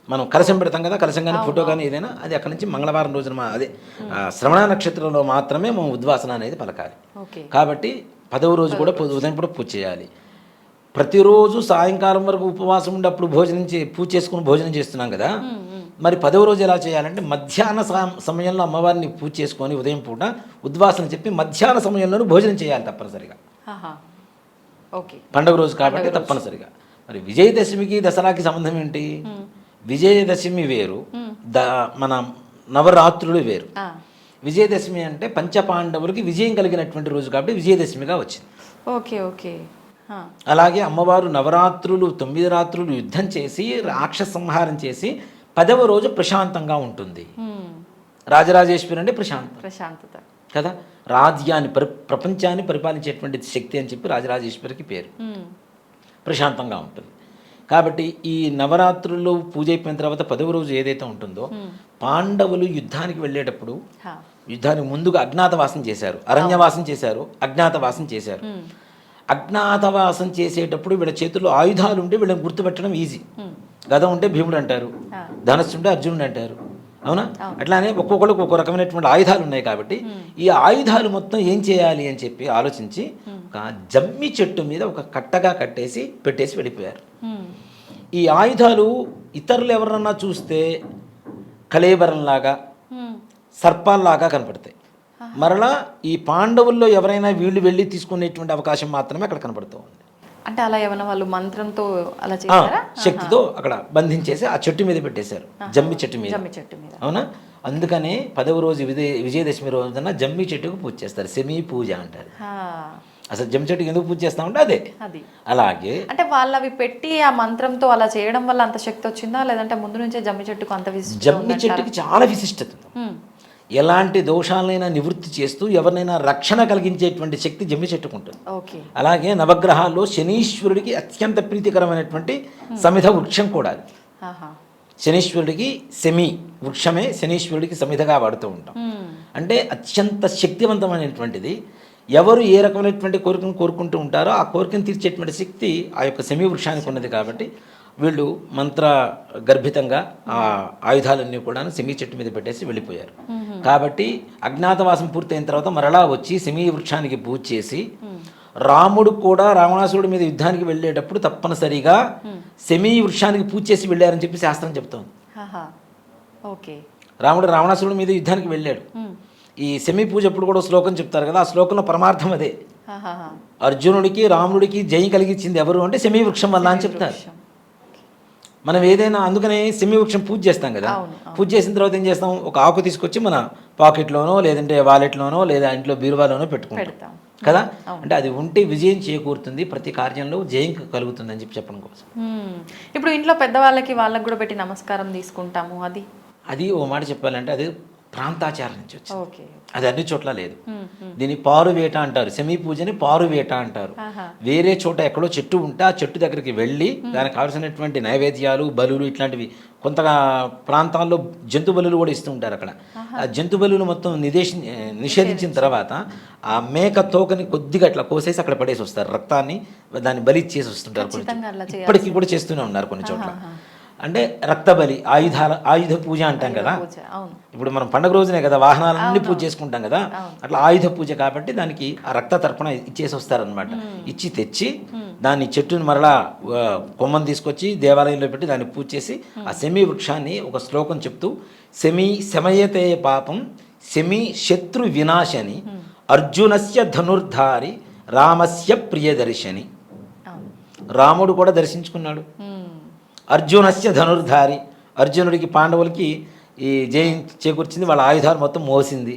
మనం కలశం పెడతాం కదా, కలశం కానీ ఫోటో కానీ ఏదైనా అది అక్కడి నుంచి మంగళవారం రోజున అదే శ్రవణ నక్షత్రంలో మాత్రమే మనం ఉద్వాసన అనేది పలకాలి. కాబట్టి 10వ రోజు కూడా ఉదయం కూడా పూజ చేయాలి. ప్రతిరోజు సాయంకాలం వరకు ఉపవాసం ఉండి అప్పుడు పూజ చేసుకుని భోజనం చేస్తున్నాం కదా, మరి 10వ రోజు ఎలా చేయాలంటే మధ్యాహ్న సమయంలో అమ్మవారిని పూజ చేసుకొని ఉదయం పూట ఉద్వాసన చెప్పి మధ్యాహ్న సమయంలోనూ భోజనం చేయాలి తప్పనిసరిగా. పండుగ రోజు కాబట్టి తప్పనిసరిగా. మరి విజయదశమికి దసరాకి సంబంధం ఏంటి? విజయదశమి వేరు, మన నవరాత్రులు వేరు. విజయదశమి అంటే పంచపాండవులకి విజయం కలిగినటువంటి రోజు కాబట్టి విజయదశమిగా వచ్చింది. Okay okay. అలాగే అమ్మవారు నవరాత్రులు 9 రాత్రులు యుద్ధం చేసి రాక్షస సంహారం చేసి 10వ రోజు ప్రశాంతంగా ఉంటుంది. రాజరాజేశ్వరి అంటే ప్రశాంతత కదా, రాజ్యాన్ని ప్రపంచాన్ని పరిపాలించేటువంటి శక్తి అని చెప్పి రాజరాజేశ్వరికి పేరు. ప్రశాంతంగా ఉంటుంది. కాబట్టి ఈ నవరాత్రుల్లో పూజ అయిపోయిన తర్వాత 10వ రోజు ఏదైతే ఉంటుందో, పాండవులు యుద్ధానికి వెళ్ళేటప్పుడు యుద్ధానికి ముందుగా అజ్ఞాతవాసం చేశారు, అరణ్యవాసం చేశారు, అజ్ఞాతవాసం చేశారు. అజ్ఞాతవాసం చేసేటప్పుడు వీళ్ళ చేతుల్లో ఆయుధాలు ఉంటే వీళ్ళని గుర్తుపెట్టడం ఈజీ. గద ఉంటే భీముడు అంటారు, ధనస్సు ఉంటే అర్జునుడు అంటారు, అవునా? అట్లానే ఒక్కొక్కరికి ఒక్కొక్క రకమైనటువంటి ఆయుధాలు ఉన్నాయి. కాబట్టి ఈ ఆయుధాలు మొత్తం ఏం చేయాలి అని చెప్పి ఆలోచించి ఒక జమ్మి చెట్టు మీద ఒక కట్టగా పెట్టేసి వెళ్ళిపోయారు. ఈ ఆయుధాలు ఇతరులు ఎవరన్నా చూస్తే కళేబరంలాగా సర్పాల్లాగా కనపడతాయి. మరలా ఈ పాండవుల్లో ఎవరైనా వీళ్ళు వెళ్ళి తీసుకునేటువంటి అవకాశం మాత్రమే అక్కడ కనపడుతూ ఉంది. అంటే అలా ఏమైనా వాళ్ళు మంత్రంతో అలా చేశారా? శక్తితో అక్కడ బంధించేసి ఆ చెట్టు మీద పెట్టేశారు, జమ్మి చెట్టు మీద. అవునా? అందుకనే 10వ రోజు విజయదశమి రోజున జమ్మి చెట్టుకు పూజ చేస్తారు, సెమీ పూజ అంటారు. అసలు జమ్మి చెట్టుకి ఎందుకు పూజ చేస్తామంటే అదే. అలాగే అంటే వాళ్ళు అవి పెట్టి ఆ మంత్రంతో అలా చేయడం వల్ల అంత శక్తి వచ్చిందా, లేదంటే ముందు నుంచే జమ్మి చెట్టుకు అంత విశిష్టత? జమ్మి చెట్టుకి చాలా విశిష్టత. ఎలాంటి దోషాలైనా నివృత్తి చేస్తూ ఎవరినైనా రక్షణ కలిగించేటువంటి శక్తి జమ్మి చెట్టుకు ఉంటుంది. అలాగే నవగ్రహాల్లో శనీశ్వరుడికి అత్యంత ప్రీతికరమైనటువంటి సమిధ వృక్షం కూడా. శనీశ్వరుడికి సెమి వృక్షమే శనీశ్వరుడికి సమిధగా వాడుతూ ఉంటాం. అంటే అత్యంత శక్తివంతమైనటువంటిది. ఎవరు ఏ రకమైనటువంటి కోరికను కోరుకుంటూ ఉంటారో ఆ కోరికను తీర్చేటువంటి శక్తి ఆ యొక్క సెమి వృక్షానికి ఉన్నది. కాబట్టి వీళ్ళు మంత్ర గర్భితంగా ఆ ఆయుధాలన్నీ కూడా సెమీ చెట్టు మీద పెట్టేసి వెళ్ళిపోయారు. కాబట్టి అజ్ఞాతవాసం పూర్తయిన తర్వాత మరలా వచ్చి సెమీ వృక్షానికి పూజ చేసి, రాముడు కూడా రావణాసురుడి మీద యుద్ధానికి వెళ్ళేటప్పుడు తప్పనిసరిగా సెమీ వృక్షానికి పూజ చేసి వెళ్ళారని చెప్పి శాస్త్రం చెప్తోంది. రాముడు రావణాసురుడి మీద యుద్ధానికి వెళ్ళాడు. ఈ సెమీ పూజ అప్పుడు కూడా శ్లోకం చెప్తారు కదా, ఆ శ్లోకంలో పరమార్థం అదే. అర్జునుడికి రాముడికి జయం కలిగించింది ఎవరు అంటే సెమీ వృక్షం వల్ల అని చెప్తారు. మనం ఏదైనా అందుకనే సెమీ వృక్షం పూజ చేస్తాం కదా, పూజ చేసిన తర్వాత ఏం చేస్తాం, ఒక ఆకు తీసుకొచ్చి మన పాకెట్లోనో లేదంటే వాలెట్లోనో లేదా ఇంట్లో బీరువాలోనో పెట్టుకుంటాం కదా. అంటే అది ఉంటే విజయం చేకూరుతుంది, ప్రతి కార్యంలో జయం కలుగుతుంది అని చెప్పడం కోసం. ఇప్పుడు ఇంట్లో పెద్దవాళ్ళకి వాళ్ళకి కూడా పెట్టి నమస్కారం తీసుకుంటాము. అది ఓ మాట చెప్పాలంటే అది ప్రాంతాచారం నుంచి వచ్చింది, అది అన్ని చోట్ల లేదు. దీన్ని పారువేట అంటారు, సెమీ పూజని పారువేట అంటారు. వేరే చోట ఎక్కడో చెట్టు ఉంటే ఆ చెట్టు దగ్గరికి వెళ్ళి దానికి కావాల్సినటువంటి నైవేద్యాలు బలులు ఇట్లాంటివి, కొంత ప్రాంతాల్లో జంతు బలులు కూడా ఇస్తూ ఉంటారు. అక్కడ ఆ జంతు బలులు మొత్తం నిషేధించిన తర్వాత ఆ మేక తోకని కొద్దిగా అట్లా కోసేసి అక్కడ పడేసి వస్తారు, రక్తాన్ని దాన్ని బలి చేసి వస్తుంటారు. ఇప్పటికీ కూడా చేస్తూనే ఉన్నారు కొన్ని చోట్ల. అంటే రక్తబలి, ఆయుధ పూజ అంటాం కదా. పూజ, అవును. ఇప్పుడు మనం పండుగ రోజునే కదా వాహనాలన్నీ పూజ చేసుకుంటాం కదా, అట్లా ఆయుధ పూజ కాబట్టి దానికి ఆ రక్త తర్పణ ఇచ్చేసి వస్తారనమాట. ఇచ్చి తెచ్చి దాన్ని చెట్టుని మరలా కొమ్మని తీసుకొచ్చి దేవాలయంలో పెట్టి దాన్ని పూజ చేసి ఆ శమీ వృక్షాన్ని ఒక శ్లోకం చెప్తూ శమయతే పాపం శమీ శత్రు వినాశని అర్జునస్య ధనుర్ధారి రామస్య ప్రియదర్శని. రాముడు కూడా దర్శించుకున్నాడు. అర్జునస్య ధనుర్ధారి, అర్జునుడికి పాండవులకి ఈ జయం చేకూర్చింది, వాళ్ళ ఆయుధాలు మొత్తం మోసింది.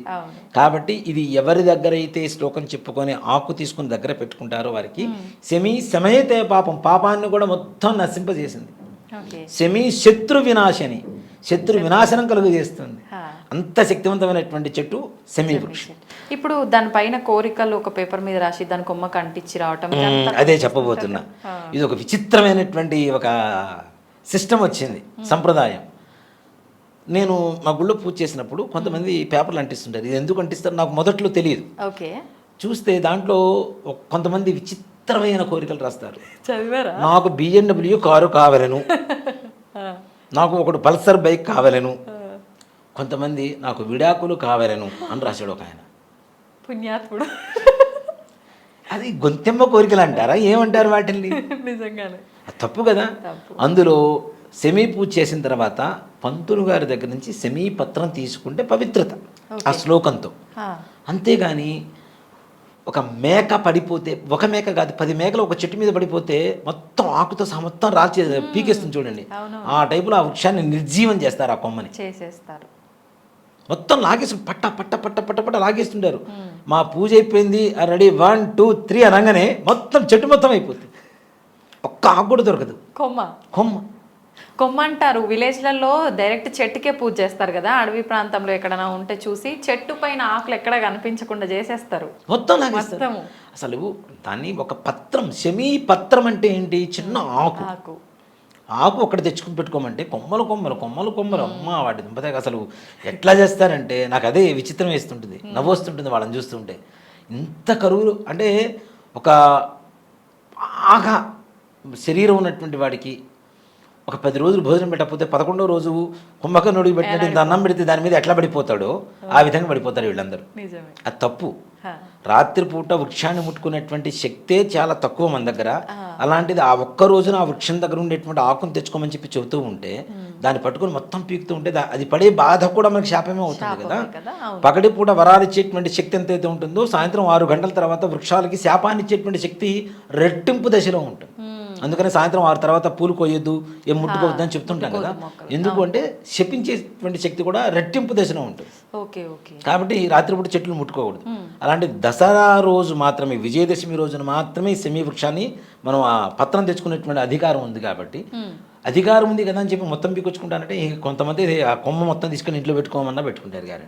కాబట్టి ఇది ఎవరి దగ్గర అయితే శ్లోకం చెప్పుకొని ఆకు తీసుకుని దగ్గర పెట్టుకుంటారో వారికి శమయతే పాపం, పాపాన్ని కూడా మొత్తం నశింపజేసింది. శమీ శత్రు వినాశని, శత్రు వినాశనం కలుగజేస్తుంది. అంత శక్తివంతమైనటువంటి చెట్టు శమీ వృక్షం. ఇప్పుడు దానిపైన కోరికలు ఒక పేపర్ మీద రాసి దాని కొమ్మకు అంటించి రావటం, అదే చెప్పబోతున్నా. ఇది ఒక విచిత్రమైనటువంటి ఒక సిస్టమ్ వచ్చింది, సంప్రదాయం. నేను మా గుళ్ళో పూజ చేసినప్పుడు కొంతమంది పేపర్లు అంటిస్తుంటారు. ఇది ఎందుకు అంటిస్తారు నాకు మొదట్లో తెలియదు. ఓకే, చూస్తే దాంట్లో కొంతమంది విచిత్రమైన కోరికలు రాస్తారు. చదివారా? నాకు BMW కారు కావాలను, నాకు ఒకటి పల్సర్ బైక్ కావాలను, కొంతమంది నాకు విడాకులు కావాలను అని రాశాడు ఒక ఆయన. పుణ్యాత్ముడు. అది గొంతెమ్మ కోరికలు అంటారా, ఏమంటారు వాటిని? నిజంగానే తప్పు కదా. అందులో సెమీ పూజ చేసిన తర్వాత పంతులు గారి దగ్గర నుంచి సెమీ పత్రం తీసుకుంటే పవిత్రత ఆ శ్లోకంతో. అంతేగాని ఒక మేక పడిపోతే, ఒక మేక కాదు 10 మేకలు ఒక చెట్టు మీద పడిపోతే మొత్తం ఆకుతో సహా మొత్తం రాల్చే పీకేస్తుంది చూడండి, ఆ టైపులో ఆ వృక్షాన్ని నిర్జీవం చేస్తారు, ఆ కొమ్మని చేసేస్తారు, మొత్తం లాగేసి పట్ట పట్ట పట్ట పట్ట పట్ట లాగేస్తుంటారు. మా పూజ అయిపోయింది, రెడీ 1 2 3 అనగానే మొత్తం చెట్టు మొత్తం అయిపోతుంది, ఒక్క ఆకు కూడా దొరకదు. కొమ్మ అంటారు విలేజ్లలో, డైరెక్ట్ చెట్టుకే పూజ చేస్తారు కదా. అడవి ప్రాంతంలో ఎక్కడైనా ఉంటే చూసి చెట్టు పైన ఆకులు ఎక్కడ కనిపించకుండా చేసేస్తారు, మొత్తం అసలు దాన్ని ఒక పత్రం, శమీ పత్రం అంటే ఏంటి? చిన్న ఆకు ఒకటి తెచ్చుకుని పెట్టుకోమంటే కొమ్మలు కొమ్మలు కొమ్మలు కొమ్మలు, అమ్మ వాటి దుంపతే అసలు ఎట్లా చేస్తారంటే నాకు అదే విచిత్రం వేస్తుంటుంది, నవ్వు వస్తుంటుంది వాళ్ళని చూస్తుంటే. ఇంత కరువులు అంటే ఒక బాగా శరీరం ఉన్నటువంటి వాడికి ఒక 10 రోజులు భోజనం పెట్టకపోతే 11వ రోజు కుంభకర్ణుడికి పెట్టినట్టు ఇంత అన్నం పెడితే దాని మీద ఎట్లా పడిపోతాడో ఆ విధంగా పడిపోతారు వీళ్ళందరూ. అది తప్పు. రాత్రిపూట వృక్షాన్ని ముట్టుకునేటువంటి శక్తే చాలా తక్కువ మన దగ్గర. అలాంటిది ఆ ఒక్క రోజున ఆ వృక్షం దగ్గర ఉండేటువంటి ఆకును తెచ్చుకోమని చెప్పి చెబుతూ ఉంటే దాన్ని పట్టుకుని మొత్తం పీకుతూ ఉంటే అది పడే బాధ కూడా మనకి శాపమే అవుతుంది కదా. పగటిపూట వరాలు ఇచ్చేటువంటి శక్తి ఎంతైతే ఉంటుందో సాయంత్రం 6 గంటల తర్వాత వృక్షాలకి శాపాన్ని ఇచ్చేటువంటి శక్తి రెట్టింపు దశలో ఉంటుంది. అందుకని సాయంత్రం 6 తర్వాత పూలు కోయొద్దు, ఏం ముట్టుకోవద్దు అని చెప్తుంటాం కదా. ఎందుకు అంటే శపించేటువంటి శక్తి కూడా రెట్టింపు దశలో ఉంటుంది. కాబట్టి రాత్రిపూట చెట్లు ముట్టుకోకూడదు. అలాంటి దసరా రోజు మాత్రమే, విజయదశమి రోజున మాత్రమే శమీ వృక్షాన్ని మనం ఆ పత్రం తెచ్చుకునేటువంటి అధికారం ఉంది. కాబట్టి అధికారం ఉంది కదా అని చెప్పి మొత్తం పీకొచ్చుకుంటానంటే కొంతమంది ఆ కొమ్మ మొత్తం తీసుకుని ఇంట్లో పెట్టుకోమన్నా పెట్టుకుంటారు. కానీ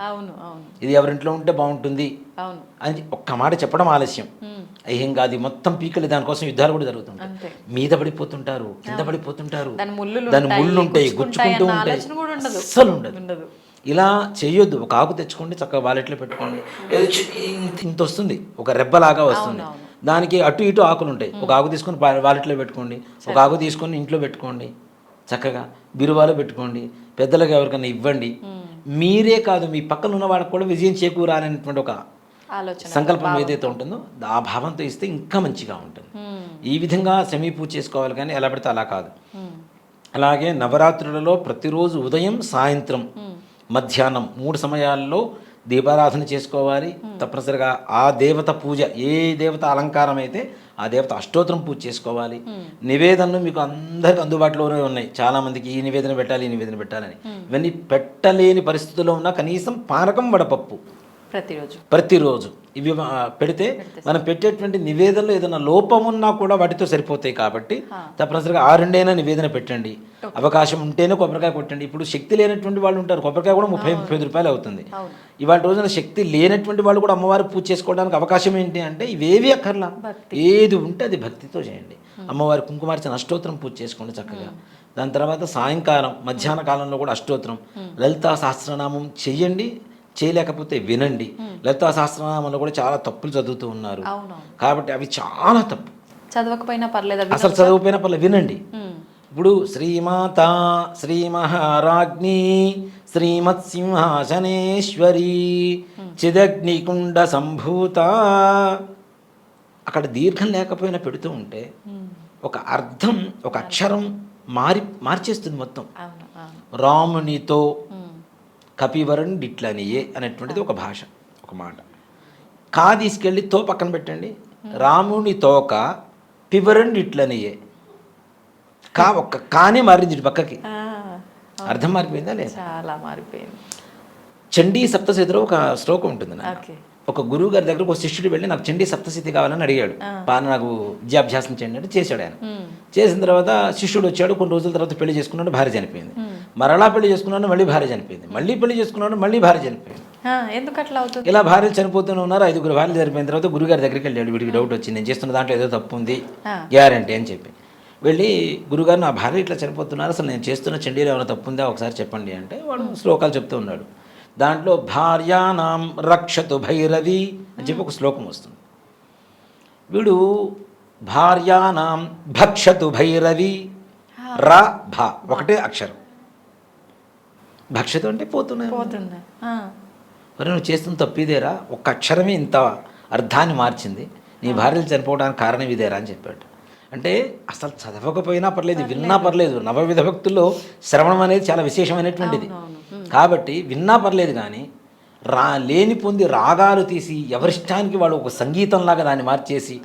ఇది ఎవరింట్లో ఉంటే బాగుంటుంది అని ఒక్క మాట చెప్పడం ఆలస్యం. ఏం కాదు, మొత్తం పీకలు దానికోసం యుద్ధాలు కూడా జరుగుతుంటాయి. మీద పడిపోతుంటారు, కింద పడిపోతుంటారు, దాని ముళ్ళు ఉంటాయి, గుచ్చుకుంటూ ఉంటాయి, అస్సలు ఉండదు. ఇలా చేయొద్దు. ఒక ఆకు తెచ్చుకోండి, చక్కగా వాలెట్లో పెట్టుకోండి, ఇంత వస్తుంది, ఒక రెబ్బలాగా వస్తుంది, దానికి అటు ఇటు ఆకులు ఉంటాయి. ఒక ఆకు తీసుకొని వాలెట్లో పెట్టుకోండి, ఒక ఆకు తీసుకొని ఇంట్లో పెట్టుకోండి, చక్కగా బిరువాలో పెట్టుకోండి, పెద్దలకు ఎవరికైనా ఇవ్వండి. మీరే కాదు, మీ పక్కన ఉన్న వాళ్ళకి కూడా విజయం చేకూరాలనేటువంటి ఒక సంకల్పం ఏదైతే ఉంటుందో ఆ భావంతో ఇస్తే ఇంకా మంచిగా ఉంటుంది. ఈ విధంగా శమీ పూజ చేసుకోవాలి, కానీ ఎలా పడితే అలా కాదు. అలాగే నవరాత్రులలో ప్రతిరోజు ఉదయం, సాయంత్రం, మధ్యాహ్నం 3 సమయాల్లో దీపారాధన చేసుకోవాలి. తప్పనిసరిగా ఆ దేవత పూజ, ఏ దేవత అలంకారం అయితే ఆ దేవత అష్టోత్తరం పూజ చేసుకోవాలి. నివేదనలు మీకు అందరికి అందుబాటులోనే ఉన్నాయి. చాలామందికి ఈ నివేదన పెట్టాలి, ఈ నివేదన పెట్టాలని, ఇవన్నీ పెట్టలేని పరిస్థితుల్లో ఉన్న కనీసం పానకం, వడపప్పు ప్రతిరోజు ఇవి పెడితే మనం పెట్టేటువంటి నివేదనలో ఏదైనా లోపం ఉన్నా కూడా వాటితో సరిపోతాయి. కాబట్టి తప్పనిసరిగా 6 నివేదన పెట్టండి. అవకాశం ఉంటేనే కొబ్బరికాయ కొట్టండి. ఇప్పుడు శక్తి లేనటువంటి వాళ్ళు ఉంటారు, కొబ్బరికాయ కూడా 30-35 రూపాయలు అవుతుంది. ఇవాళ రోజున శక్తి లేనటువంటి వాళ్ళు కూడా అమ్మవారి పూజ చేసుకోవడానికి అవకాశం ఏంటి అంటే ఇవేవి అక్కర్లా, ఏది ఉంటే అది భక్తితో చేయండి. అమ్మవారి కుంకుమార్చన అష్టోత్తరం పూజ చేసుకోండి చక్కగా. దాని తర్వాత సాయంకాలం, మధ్యాహ్న కాలంలో కూడా అష్టోత్తరం, లలితా సహస్రనామం చెయ్యండి. చేయలేకపోతే వినండి. లలితా సహస్రనామంలో కూడా చాలా తప్పులు చదువుతూ ఉన్నారు. కాబట్టి అవి చాలా తప్పు. చదవకపోయినా పర్లేదు, అసలు చదవకపోయినా పర్లేదు, వినండి. ఇప్పుడు శ్రీమాత శ్రీ మహారాజ్ఞి శ్రీమత్సింహాసనేశ్వరి చిదగ్నికుండ సంభూత, అక్కడ దీర్ఘం లేకపోయినా పెడుతూ ఉంటే ఒక అర్థం, ఒక అక్షరం మార్చేస్తుంది మొత్తం. రామునితో కపివరుండిట్లనియే అనేటువంటిది ఒక భాష, ఒక మాట. కా తీసుకెళ్ళి తో పక్కన పెట్టండి, రాముని తోక పివరుండిట్లనియే. కా ఒక్క కానే మారింది పక్కకి, అర్థం మారిపోయిందా లేదా? చాలా మారిపోయింది. చండీ సప్తశతిలో ఒక శ్లోకం ఉంటుంది. ఒక గురువు గారి దగ్గరకు ఒక శిష్యుడు వెళ్ళి నాకు చండీ సప్తశతి కావాలని అడిగాడు. నాకు విద్యాభ్యాసం చేయండి అంటే చేశాడు ఆయన. చేసిన తర్వాత శిష్యుడు వచ్చాడు, కొన్ని రోజుల తర్వాత పెళ్లి చేసుకున్నాడు, భార్య చనిపోయింది. మరలా పెళ్లి చేసుకున్నాడు, మళ్ళీ భార్య చనిపోయింది. మళ్ళీ పెళ్లి చేసుకున్నాడు, మళ్ళీ భార్య చనిపోయింది. ఎందుకు అట్లా అవుతుంది? ఇలా భార్యలు చనిపోతూనే ఉన్నారు. 5 భార్యలు చనిపోయిన తర్వాత గురుగారి దగ్గరికి వెళ్ళాడు. వీడికి డౌట్ వచ్చింది, నేను చేస్తున్న దాంట్లో ఏదో తప్పు ఉంది, గ్యారంటీ అని చెప్పి వెళ్ళి గురుగారు నా భార్య ఇట్లా చనిపోతున్నారు, అసలు నేను చేస్తున్న చండీలో ఏమైనా తప్పు ఉందా ఒకసారి చెప్పండి అంటే వాడు శ్లోకాలు చెప్తూ ఉన్నాడు. దాంట్లో భార్యానాం రక్షతు భైరవి అని చెప్పి ఒక శ్లోకం వస్తుంది. వీడు భార్యానాం భక్షతు భైరవి, రా భా ఒకటే అక్షరం, భక్షతు అంటే పోతున్నా. మరి నువ్వు చేస్తున్న తప్పు ఇదేరా, ఒక్క అక్షరమే ఇంత అర్థాన్ని మార్చింది, నీ భార్యలు చనిపోవడానికి కారణం ఇదేరా అని చెప్పాడు. అంటే అసలు చదవకపోయినా పర్లేదు, విన్నా పర్లేదు. నవవిధ భక్తుల్లో శ్రవణం అనేది చాలా విశేషమైనటువంటిది. కాబట్టి విన్నా పర్లేదు, కానీ లేని పొంది రాగాలు తీసి ఎవరిష్టానికి వాడు ఒక సంగీతంలాగా దాన్ని మార్చేసి,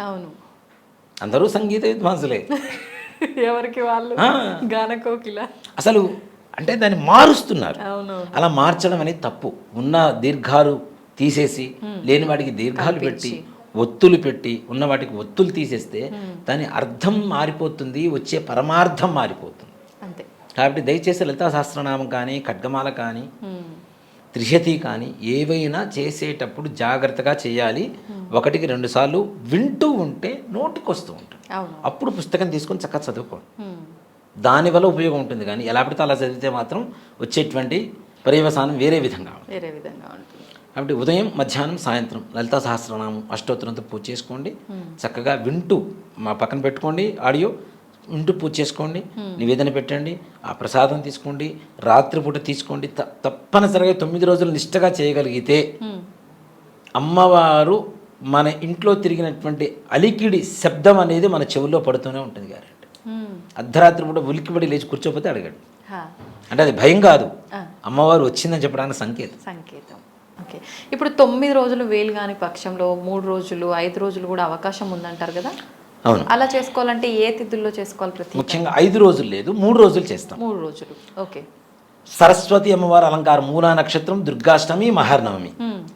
అందరూ సంగీత విద్వాంసులే, ఎవరికి వాళ్ళు గానకోకిల, అసలు అంటే దాన్ని మారుస్తున్నారు. అలా మార్చడం అనేది తప్పు. ఉన్న దీర్ఘాలు తీసేసి లేని వాటికి దీర్ఘాలు పెట్టి, ఒత్తులు పెట్టి, ఉన్న వాటికి ఒత్తులు తీసేస్తే దాని అర్థం మారిపోతుంది, వచ్చే పరమార్థం మారిపోతుంది. అంతే. కాబట్టి దయచేసి లలితా సహస్రనామం కానీ, ఖడ్గమాల కానీ, త్రిశతి కానీ ఏవైనా చేసేటప్పుడు జాగ్రత్తగా చేయాలి. 1కి 2 సార్లు వింటూ ఉంటే నోటికి వస్తూ ఉంటుంది. అప్పుడు పుస్తకం తీసుకొని చక్కగా చదువుకోండి. దానివల్ల ఉపయోగం ఉంటుంది. కానీ ఎలా పడితే అలా చదివితే మాత్రం వచ్చేటువంటి పర్యవసానం వేరే విధంగా ఉంటుంది. కాబట్టి ఉదయం, మధ్యాహ్నం, సాయంత్రం లలితా సహస్రనామం అష్టోత్తరంతో పూజ చేసుకోండి. చక్కగా వింటూ మా పక్కన పెట్టుకోండి, ఆడియో వింటూ పూజ చేసుకోండి, నివేదన పెట్టండి, ఆ ప్రసాదం తీసుకోండి, రాత్రిపూట తీసుకోండి. తప్పనిసరిగా 9 రోజులు నిష్టగా చేయగలిగితే అమ్మవారు మన ఇంట్లో తిరిగినటువంటి అలికిడి శబ్దం అనేది మన చెవుల్లో పడుతూనే ఉంటుంది. గ్యారెంటీ. అర్ధరాత్రి పూట ఉలిక్కిపడి లేచి కూర్చోపోతే అడగండి. అంటే అది భయం కాదు, అమ్మవారు వచ్చిందని చెప్పడానికి సంకేతం. ఓకే. ఇప్పుడు 9 రోజులు వేలు కాని పక్షంలో 3 రోజులు 5 రోజులు కూడా అవకాశం ఉందంటారు కదా? అవును. అలా చేసుకోవాలంటే ఏ తిథుల్లో చేసుకోవాలి? ముఖ్యంగా 5 రోజులు లేదు, 3 రోజులు చేస్తాం. 3 రోజులు. ఓకే. సరస్వతి అమ్మవారి అలంకారం, మూలా నక్షత్రం, దుర్గాష్టమి, మహర్నవమి,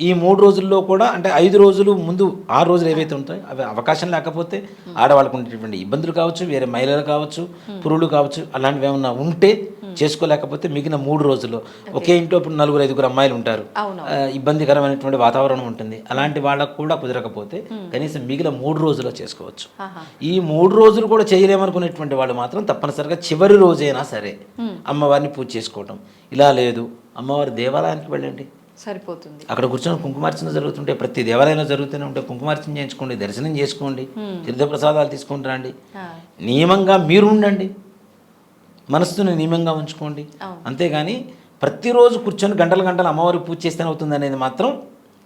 ఈ 3 రోజుల్లో కూడా అంటే 5 రోజులు ముందు 6 రోజులు ఏవైతే ఉంటాయో అవి అవకాశం లేకపోతే ఆడవాళ్ళకు ఉండేటువంటి ఇబ్బందులు కావచ్చు, వేరే మహిళలు కావచ్చు, పురులు కావచ్చు, అలాంటివి ఏమన్నా ఉంటే చేసుకోలేకపోతే మిగిలిన 3 రోజుల్లో ఒకే ఇంట్లో ఇప్పుడు 4-5 అమ్మాయిలు ఉంటారు, ఇబ్బందికరమైనటువంటి వాతావరణం ఉంటుంది. అలాంటి వాళ్ళకు కూడా కుదరకపోతే కనీసం మిగిలిన 3 రోజుల్లో చేసుకోవచ్చు. ఈ 3 రోజులు కూడా చేయలేమనుకునేటువంటి వాళ్ళు మాత్రం తప్పనిసరిగా చివరి రోజైనా సరే అమ్మవారిని పూజ చేసుకోవటం. ఇలా లేదు, అమ్మవారి దేవాలయానికి వెళ్ళండి, సరిపోతుంది. అక్కడ కూర్చొని కుంకుమార్చన జరుగుతుంటే, ప్రతి దేవాలయంలో జరుగుతూనే ఉంటే కుంకుమార్చన చేయించుకోండి, దర్శనం చేసుకోండి, తీర్థప్రసాదాలు తీసుకొని రండి. నియమంగా మీరు ఉండండి, మనస్సుని నియమంగా ఉంచుకోండి. అంతేగాని ప్రతిరోజు కూర్చొని గంటలు అమ్మవారికి పూజ చేస్తేనే అవుతుంది అనేది మాత్రం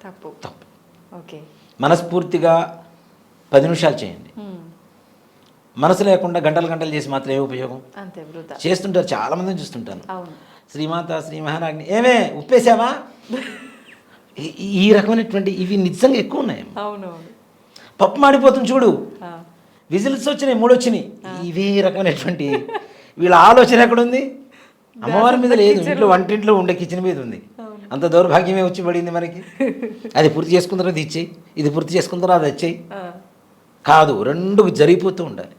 తప్పు. ఓకే. మనస్ఫూర్తిగా 10 నిమిషాలు చేయండి. మనసు లేకుండా గంటలు చేసి మాత్రం ఏ ఉపయోగం? చేస్తుంటారు, చాలా మందిని చూస్తుంటాను. శ్రీమాత శ్రీ మహారాజ్ని ఏమే ఉప్పేసావా, ఈ రకమైనటువంటి ఇవి నిజంగా ఎక్కువ ఉన్నాయి. పప్పు మాడిపోతుంది చూడు, విజిల్స్ వచ్చినాయి, 3 వచ్చినాయి, ఇవే రకమైనటువంటి వీళ్ళ ఆలోచన ఎక్కడుంది? అమ్మవారి మీద లేదు, ఇంట్లో వంటింట్లో ఉండే కిచెన్ మీద ఉంది. అంత దౌర్భాగ్యమే వచ్చి పడింది మనకి. అది పూర్తి చేసుకున్న తర్వాత ఇచ్చేయి, ఇది పూర్తి చేసుకున్న తర్వాత అది వచ్చేయి కాదు, 2 జరిగిపోతూ ఉండాలి.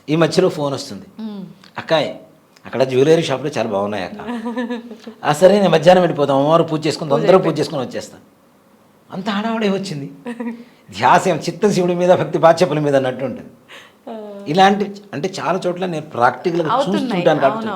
ఈ మధ్యలో ఫోన్ వస్తుంది, అక్కాయ్ అక్కడ జ్యువెలరీ షాప్లో చాలా బాగున్నాయి అక్క, సరే నేను మధ్యాహ్నం వెళ్ళిపోతాం, అమ్మవారు పూజ చేసుకుని తొందరగా పూజ చేసుకుని వచ్చేస్తాను. అంత హడావుడే వచ్చింది, ధ్యాసం చిత్తం శివుడి మీద, భక్తి బాధ్యపల మీద అన్నట్టు ఉంటుంది. ఇలాంటి అంటే చాలా చోట్ల నేను ప్రాక్టికల్గా చూస్తుంటాను కాబట్టి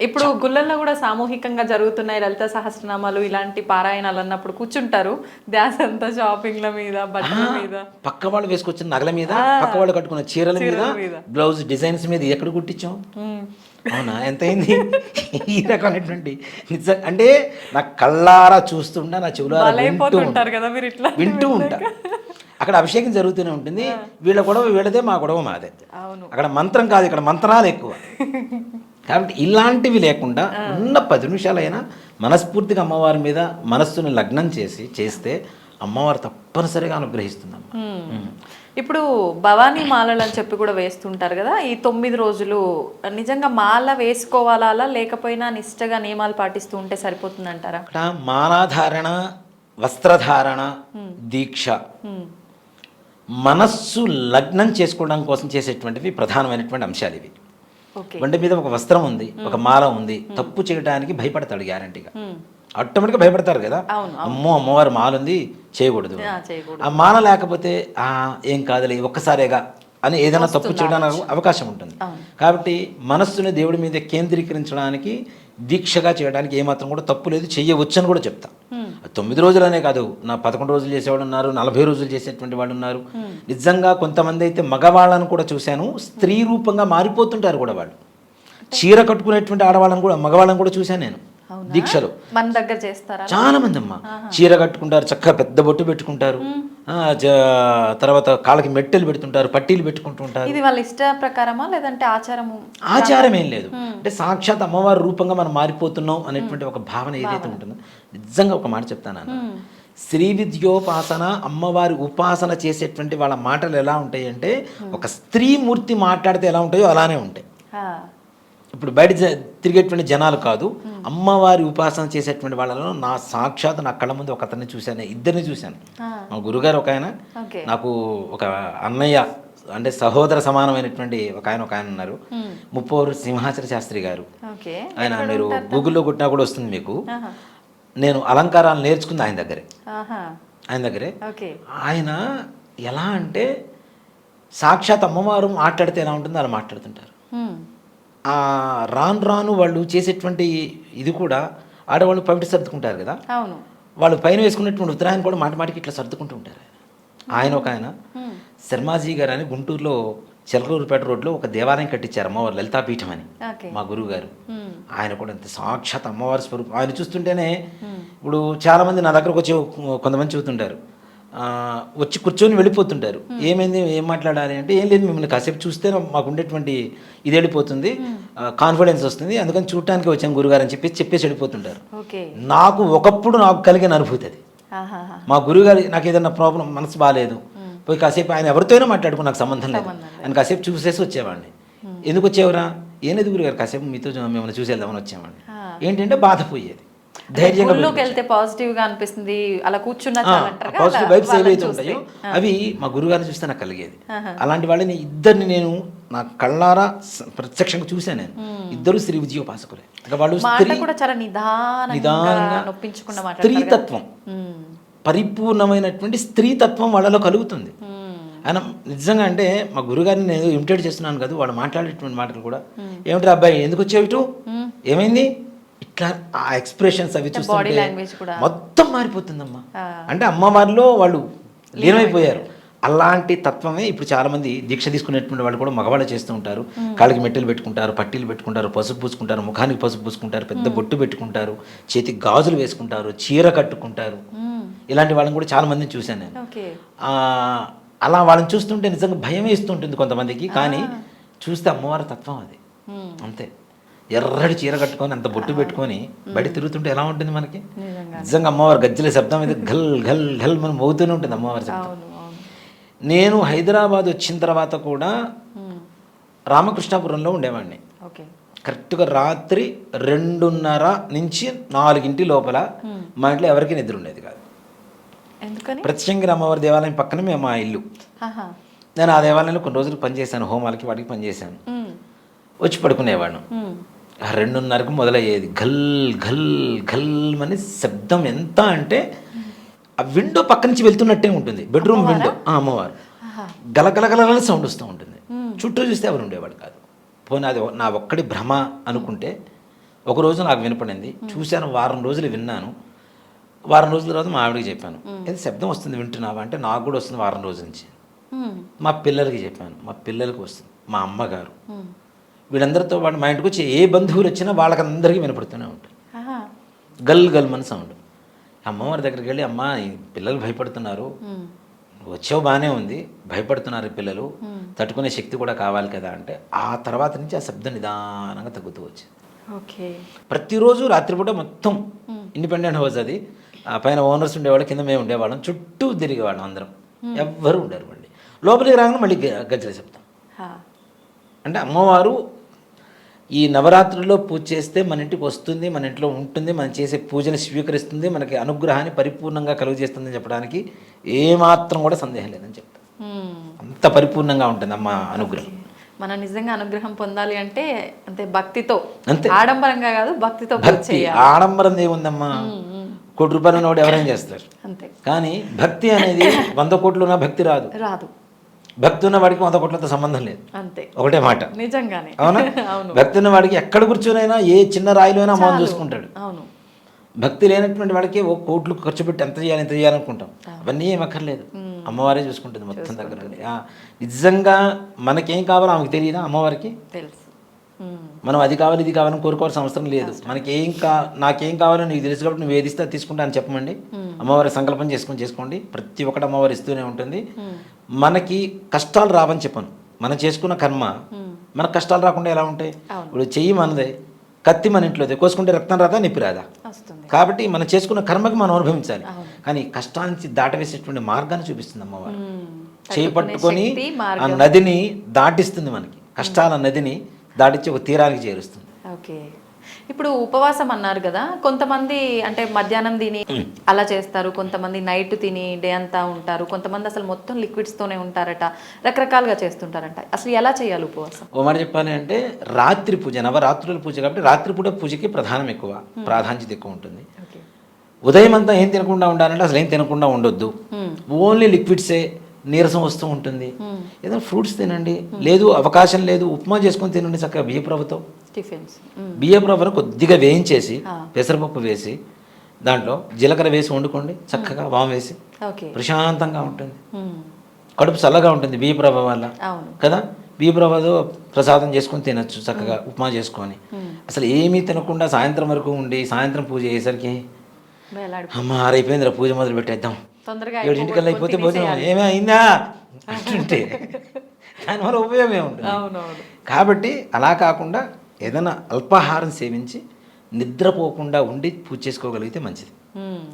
ఇప్పుడు గుళ్ళల్లో కూడా సామూహికంగా జరుగుతున్నాయి లలిత సహస్రనామాలు ఇలాంటి పారాయణాలు అన్నప్పుడు కూర్చుంటారు, ధ్యాస అంతా షాపింగ్ల మీద, బట్టల మీద, పక్క వాళ్ళు వేసుకొచ్చిన నగల మీద, పక్క వాళ్ళు కట్టుకున్న చీరల మీద, బ్లౌజ్ డిజైన్స్ మీద ఎక్కడ కుట్టించాం. అవునా, ఎంత అయింది? ఈ రకమైనటువంటి అంటే నా కళ్ళారా చూస్తుంటా, నా చెవులారా వింటూ ఉంటా. అక్కడ అభిషేకం జరుగుతూనే ఉంటుంది. వీళ్ళ గొడవ వీళ్ళదే, మా గొడవ మాదే. అక్కడ మంత్రం కాదు, ఇక్కడ మంత్రాలు ఎక్కువ. కాబట్టి ఇలాంటివి లేకుండా ఉన్న 10 నిమిషాలైనా మనస్ఫూర్తిగా అమ్మవారి మీద మనస్సును లగ్నం చేస్తే అమ్మవారు తప్పనిసరిగా అనుగ్రహిస్తుందమ్మ. ఇప్పుడు భవానీ మాలలు అని చెప్పి కూడా వేస్తుంటారు కదా, ఈ 9 రోజులు నిజంగా మాల వేసుకోవాలా లేకపోయినా నిష్టగా నియమాలు పాటిస్తూ ఉంటే సరిపోతుందంటారా? అక్కడ మాలాధారణ, వస్త్రధారణ, దీక్ష, మనస్సు లగ్నం చేసుకోవడం కోసం చేసేటువంటివి ప్రధానమైనటువంటి అంశాలు ఇవి. బండి మీద ఒక వస్త్రం ఉంది, ఒక మాల ఉంది, తప్పు చేయడానికి భయపడతాడు గ్యారంటీగా. ఆటోమేటిక్గా భయపడతారు కదా, అమ్మో అమ్మవారు మాల ఉంది చేయకూడదు. ఆ మాల లేకపోతే ఏం కాదులే ఒక్కసారేగా అని ఏదైనా తప్పు చేయడానికి అవకాశం ఉంటుంది. కాబట్టి మనస్సుని దేవుడి మీద కేంద్రీకరించడానికి, దీక్షగా చేయడానికి ఏమాత్రం కూడా తప్పు లేదు, చెయ్యవచ్చు అని కూడా చెప్తా. 9 రోజులనే కాదు, నా 11 రోజులు చేసేవాళ్ళు ఉన్నారు, 40 రోజులు చేసేటువంటి వాళ్ళు ఉన్నారు. నిజంగా కొంతమంది అయితే మగవాళ్ళను కూడా చూశాను, స్త్రీ రూపంగా మారిపోతుంటారు కూడా. వాళ్ళు చీర కట్టుకునేటువంటి ఆడవాళ్ళని కూడా, మగవాళ్ళని కూడా చూశాను నేను దీక్షలో. మన దగ్గర చేస్తారా? చాలా మంది అమ్మ చీర కట్టుకుంటారు, చక్కగా పెద్ద బొట్టు పెట్టుకుంటారు, తర్వాత కాళ్ళకి మెట్టెలు పెడుతుంటారు, పట్టీలు పెట్టుకుంటుంటారు. ఇది వాళ్ళ ఇష్ట ప్రకారమా లేదంటే ఆచారము? ఆచారం ఏం లేదు, అంటే సాక్షాత్ అమ్మవారి రూపంగా మనం మారిపోతున్నాం అనేటువంటి ఒక భావన ఏదైతే ఉంటుందో. నిజంగా ఒక మాట చెప్తాను, శ్రీ విద్యోపాసన, అమ్మవారి ఉపాసన చేసేటువంటి వాళ్ళ మాటలు ఎలా ఉంటాయి అంటే, ఒక స్త్రీ మూర్తి మాట్లాడితే ఎలా ఉంటాయో అలానే ఉంటాయి. ఇప్పుడు బయట తిరిగేటువంటి జనాలు కాదు, అమ్మవారి ఉపాసన చేసేటువంటి వాళ్ళలో నా సాక్షాత్ నా కళ్ళ ముందు ఒక అతన్ని చూశాను, ఇద్దరిని చూశాను. మా గురుగారు ఒక ఆయన, నాకు ఒక అన్నయ్య అంటే సహోదర సమానమైనటువంటి ఒక ఆయన ఉన్నారు, ముప్పోరు సింహాచల శాస్త్రి గారు. ఆయన మీరు గూగుల్లో కొట్టినా కూడా వస్తుంది మీకు. నేను అలంకారాలు నేర్చుకుంది ఆయన దగ్గరే. ఆయన ఎలా అంటే సాక్షాత్ అమ్మవారు మాట్లాడితే ఎలా ఉంటుందో అలా మాట్లాడుతుంటారు. రాను వాళ్ళు చేసేటువంటి ఇది కూడా, ఆడవాళ్ళు పవిటి సర్దుకుంటారు కదా, వాళ్ళు పైన వేసుకున్నటువంటి ఉత్తరాయణ కూడా మాటికి ఇట్లా సర్దుకుంటూ ఉంటారు. ఒక ఆయన శర్మాజీ గారు అని గుంటూరులో చిలకలూరుపేట రోడ్లో ఒక దేవాలయం కట్టించారు, అమ్మవారు లలితాపీఠం అని, మా గురువు గారు. ఆయన కూడా అంత సాక్షాత్ అమ్మవారి స్వరూపం. ఆయన చూస్తుంటేనే ఇప్పుడు చాలామంది నా దగ్గరకు వచ్చి కొంతమంది చూస్తుంటారు, వచ్చి కూర్చొని వెళ్ళిపోతుంటారు. ఏమైంది, ఏం మాట్లాడాలి అంటే, ఏం లేదు మిమ్మల్ని కాసేపు చూస్తే మాకు ఉండేటువంటి ఇది వెళ్ళిపోతుంది, కాన్ఫిడెన్స్ వస్తుంది, అందుకని చూడటానికి వచ్చాను గురుగారు అని చెప్పేసి వెళ్ళిపోతుంటారు. నాకు ఒకప్పుడు నాకు కలిగిన అనుభూతి అది. మా గురుగారు నాకు ఏదైనా ప్రాబ్లం, మనసు బాగాలేదు, పోయి కాసేపు ఆయన ఎవరితోనో మాట్లాడుకుని నాకు సంబంధం లేదు, ఆయన కాసేపు చూసేసి వచ్చేవాడిని. ఎందుకు వచ్చేవరా, ఏం లేదు గురుగారు కాసేపు మీతో మిమ్మల్ని చూసి వెళ్దామని వచ్చేవాడిని. ఏంటంటే బాధ పోయేది, ధైర్యంగా వెళ్తే పాజిటివ్ గా అనిపిస్తుంది, అలా కూర్చున్నా పాజిటివ్ వైబ్స్ ఏవైతే ఉంటాయో అవి మా గురుగారిని చూస్తే నాకు కలిగేది. అలాంటి వాళ్ళని ఇద్దరిని నేను నా కళ్ళారా ప్రత్యక్షంగా చూశాను. నేను ఇద్దరు శ్రీ విజయోపాసకులే. వాళ్ళు నిదానంగా స్త్రీతత్వం, పరిపూర్ణమైనటువంటి స్త్రీతత్వం వాళ్ళలో కలుగుతుంది. ఆయన నిజంగా అంటే మా గురుగారిని నేను ఇమిటేట్ చేస్తున్నాను కదా, వాళ్ళు మాట్లాడేటువంటి మాటలు కూడా, ఏమిటి అబ్బాయి ఎందుకు వచ్చావు ఇటు, ఏమైంది, ఇట్లా ఆ ఎక్స్ప్రెషన్స్ అవి చూస్తుంటే మొత్తం మారిపోతుందమ్మా. అంటే అమ్మవారిలో వాళ్ళు లీనమైపోయారు. అలాంటి తత్వమే ఇప్పుడు చాలామంది దీక్ష తీసుకునేటువంటి వాళ్ళు కూడా మగవాళ్ళు చేస్తూ ఉంటారు. కాళ్ళకి మెట్టెలు పెట్టుకుంటారు, పట్టీలు పెట్టుకుంటారు, పసుపు పూసుకుంటారు, ముఖానికి పసుపు పూసుకుంటారు, పెద్ద బొట్టు పెట్టుకుంటారు, చేతికి గాజులు వేసుకుంటారు, చీర కట్టుకుంటారు. ఇలాంటి వాళ్ళని కూడా చాలా మందిని చూశాను నేను. అలా వాళ్ళని చూస్తుంటే నిజంగా భయం వేస్తుంటుంది కొంతమందికి, కానీ చూస్తే అమ్మవారి తత్వం అది అంతే. ఎర్రటి చీర కట్టుకొని అంత బొట్టు పెట్టుకొని బయట తిరుగుతుంటే ఎలా ఉంటుంది మనకి. నిజంగా అమ్మవారి గజ్జల శబ్దం అయితే ఘల్ ఘల్ ఘల్ మనం మోగుతూనే ఉంటుంది అమ్మవారి శబ్దం. నేను హైదరాబాద్ వచ్చిన తర్వాత కూడా రామకృష్ణాపురంలో ఉండేవాడిని. కరెక్ట్గా రాత్రి 2:30 నుంచి 4 లోపల మా ఇంట్లో ఎవరికి నిద్ర ఉండేది కాదు. ప్రత్యంగిరి అమ్మవారి దేవాలయం పక్కన మేము మా ఇల్లు. నేను ఆ దేవాలయంలో కొన్ని రోజులు పనిచేశాను, హోమాలకి వాటికి పనిచేశాను. వచ్చి పడుకునేవాడు. 2:30కు మొదలయ్యేది ఘల్ ఘల్ ఘల్ అని శబ్దం. ఎంత అంటే ఆ విండో పక్క నుంచి వెళ్తున్నట్టే ఉంటుంది, బెడ్రూమ్ విండో. అమ్మవారు గలగలగల సౌండ్ వస్తూ ఉంటుంది. చుట్టూ చూస్తే ఎవరు ఉండేవాడు కాదు. పోనీ అది నా ఒక్కడి భ్రమ అనుకుంటే ఒకరోజు నాకు వినపడింది, చూశాను, వారం రోజులు విన్నాను. వారం రోజుల తర్వాత మా ఆవిడకి చెప్పాను, ఏదో శబ్దం వస్తుంది వింటున్నావా అంటే, నాకు కూడా వస్తుంది వారం రోజుల నుంచి. మా పిల్లలకి చెప్పాను, మా పిల్లలకి వస్తుంది, మా అమ్మగారు, వీళ్ళందరితో వాడు మా ఇంటికి వచ్చి ఏ బంధువులు వచ్చినా వాళ్ళకందరికీ వినపడుతూనే ఉంటుంది. గల్ గల్ మన సౌండ్. అమ్మవారి దగ్గరికి వెళ్ళి, అమ్మ ఈ పిల్లలు భయపడుతున్నారు, వచ్చావు బాగానే ఉంది, భయపడుతున్నారు ఈ పిల్లలు, తట్టుకునే శక్తి కూడా కావాలి కదా అంటే, ఆ తర్వాత నుంచి ఆ శబ్దం నిదానంగా తగ్గుతూ వచ్చింది. ఓకే. ప్రతిరోజు రాత్రిపూట మొత్తం ఇండిపెండెంట్ హౌస్ అది, ఆ పైన ఓనర్స్ ఉండేవాళ్ళు, కింద మేము ఉండేవాళ్ళం, చుట్టూ తిరిగేవాళ్ళం అందరం, ఎవ్వరు ఉండరు. మళ్ళీ లోపలికి రాగానే మళ్ళీ గజ్జల శబ్దం. అంటే అమ్మవారు ఈ నవరాత్రుల్లో పూజ చేస్తే మన ఇంటికి వస్తుంది, మన ఇంట్లో ఉంటుంది, మనం చేసే పూజని స్వీకరిస్తుంది, మనకి అనుగ్రహాన్ని పరిపూర్ణంగా కలుగజేస్తుందని చెప్పడానికి ఏమాత్రం కూడా సందేహం లేదని చెప్తాను. అంత పరిపూర్ణంగా ఉంటుంది అమ్మ అనుగ్రహం. మనం నిజంగా అనుగ్రహం పొందాలి అంటే అంతే భక్తితో, అంతే, ఆడంబరంగా కాదు, భక్తితో. భక్తి. ఆడంబరం ఏముందమ్మా, కోటి రూపాయలు ఉన్నవాడు ఎవరైనా చేస్తారు, అంతే. కానీ భక్తి అనేది 100 కోట్లు ఉన్న భక్తి రాదు. భక్తి ఉన్న వాడికి 100 కోట్లతో సంబంధం లేదు, అంతే, ఒకటే మాట. నిజంగానే అవునా? భక్తి ఉన్న వాడికి ఎక్కడ కూర్చొనైనా ఏ చిన్న రాయిలో అయినా అమ్మని చూసుకుంటాడు. అవును. భక్తి లేనటువంటి వాడికి ఓ కోట్లు ఖర్చు పెట్టి ఎంత చేయాలనుకుంటాం, అవన్నీ ఏం అక్కర్లేదు, అమ్మవారే చూసుకుంటుంది మొత్తం దగ్గర. నిజంగా మనకేం కావాలో ఆమెకు తెలియదా అమ్మవారికి? తెలుసు. మనం అది కావాలి ఇది కావాలని కోరుకోవాల్సిన అవసరం లేదు. మనకేం నాకేం కావాలో నీకు తెలుసు కాబట్టి నువ్వు ఏదిస్తే తీసుకుంటా అని చెప్పమండి. అమ్మవారి సంకల్పం చేసుకోండి, ప్రతి ఒక్కటి అమ్మవారు ఇస్తూనే ఉంటుంది. మనకి కష్టాలు రావని చెప్పను, మనం చేసుకున్న కర్మ మనకు కష్టాలు రాకుండా ఎలా ఉంటాయి? ఇప్పుడు చెయ్యి మనదే, కత్తి మన ఇంట్లోదే, కోసుకుంటే రక్తం రాదా, నొప్పి రాదా? కాబట్టి మనం చేసుకున్న కర్మకి మనం అనుభవించాలి. కానీ కష్టాల నుంచి దాటవేసేటువంటి మార్గాన్ని చూపిస్తుంది అమ్మవారు. చేపట్టుకొని ఆ నదిని దాటిస్తుంది, మనకి కష్టాల నదిని దాటించి ఒక తీరానికి చేరుస్తుంది. ఓకే. ఇప్పుడు ఉపవాసం అన్నారు కదా, కొంతమంది అంటే మధ్యాహ్నం తిని అలా చేస్తారు, కొంతమంది నైట్ తిని డే అంతా ఉంటారు, కొంతమంది అసలు మొత్తం లిక్విడ్స్తోనే ఉంటారట, రకరకాలుగా చేస్తుంటారంట. అసలు ఎలా చేయాలి ఉపవాసం? ఓ మాట చెప్పాలి అంటే, రాత్రి పూజ, నవరాత్రుల పూజ కాబట్టి రాత్రిపూట పూజకి ప్రాధాన్యత ఎక్కువ ఉంటుంది. ఉదయం అంతా ఏం తినకుండా ఉండాలంటే అసలు ఏం తినకుండా ఉండొద్దు, ఓన్లీ లిక్విడ్సే. నీరసం వస్తూ ఉంటుంది, ఏదైనా ఫ్రూట్స్ తినండి, లేదు అవకాశం లేదు ఉప్మా చేసుకొని తినండి చక్కగా. బియ్యపు రవ్వను కొద్దిగా వేయించేసి పెసరపప్పు వేసి దాంట్లో జీలకర్ర వేసి వండుకోండి చక్కగా, వాము వేసి, ప్రశాంతంగా ఉంటుంది, కడుపు చల్లగా ఉంటుంది బియ్యపు రవ్వ వల్ల కదా. బియ్యపు రవ్వతో ప్రసాదం చేసుకొని తినచ్చు చక్కగా, ఉప్మా చేసుకొని. అసలు ఏమీ తినకుండా సాయంత్రం వరకు ఉండి సాయంత్రం పూజ అయ్యేసరికి అమ్మ ఆరైపోయిందిరా పూజ మొదలు పెట్టేద్దాం, 7:00 అయిపోతే భోజనం ఏమే అయిందా అంటుంటే దానివల్ల ఉపయోగం ఏముంటుంది. కాబట్టి అలా కాకుండా ఏదైనా అల్పాహారం సేవించి నిద్రపోకుండా ఉండి పూజ చేసుకోగలిగితే మంచిది.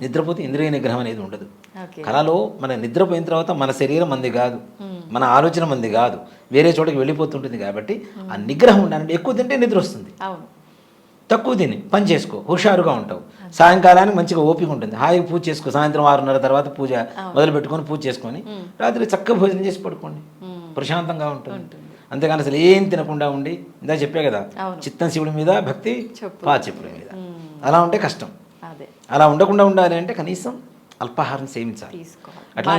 నిద్రపోతే ఇంద్రియ నిగ్రహం అనేది ఉండదు. కళలో మన నిద్రపోయిన తర్వాత మన శరీరం మంది కాదు, మన ఆలోచన మంది కాదు, వేరే చోటకి వెళ్ళిపోతుంటుంది. కాబట్టి ఆ నిగ్రహం ఉండాలంటే ఎక్కువ తింటే నిద్ర వస్తుంది, తక్కువ తిని పని చేసుకో, హుషారుగా ఉంటావు. సాయంకాలానికి మంచిగా ఓపిక ఉంటుంది, హాయిగా పూజ చేసుకో. సాయంత్రం 6:30 తర్వాత పూజ మొదలు పెట్టుకొని పూజ చేసుకొని రాత్రి చక్కగా భోజనం చేసి పడుకోండి, ప్రశాంతంగా ఉంటుంది. అంతేగాని అసలు ఏం తినకుండా ఉండి, ఇందా చెప్పే కదా, చిత్తం శివుడి మీద భక్తి చెప్పుల మీద, అలా ఉంటే కష్టం. అలా ఉండకుండా ఉండాలి అంటే కనీసం అల్పాహారం సేవించాలి. అట్లా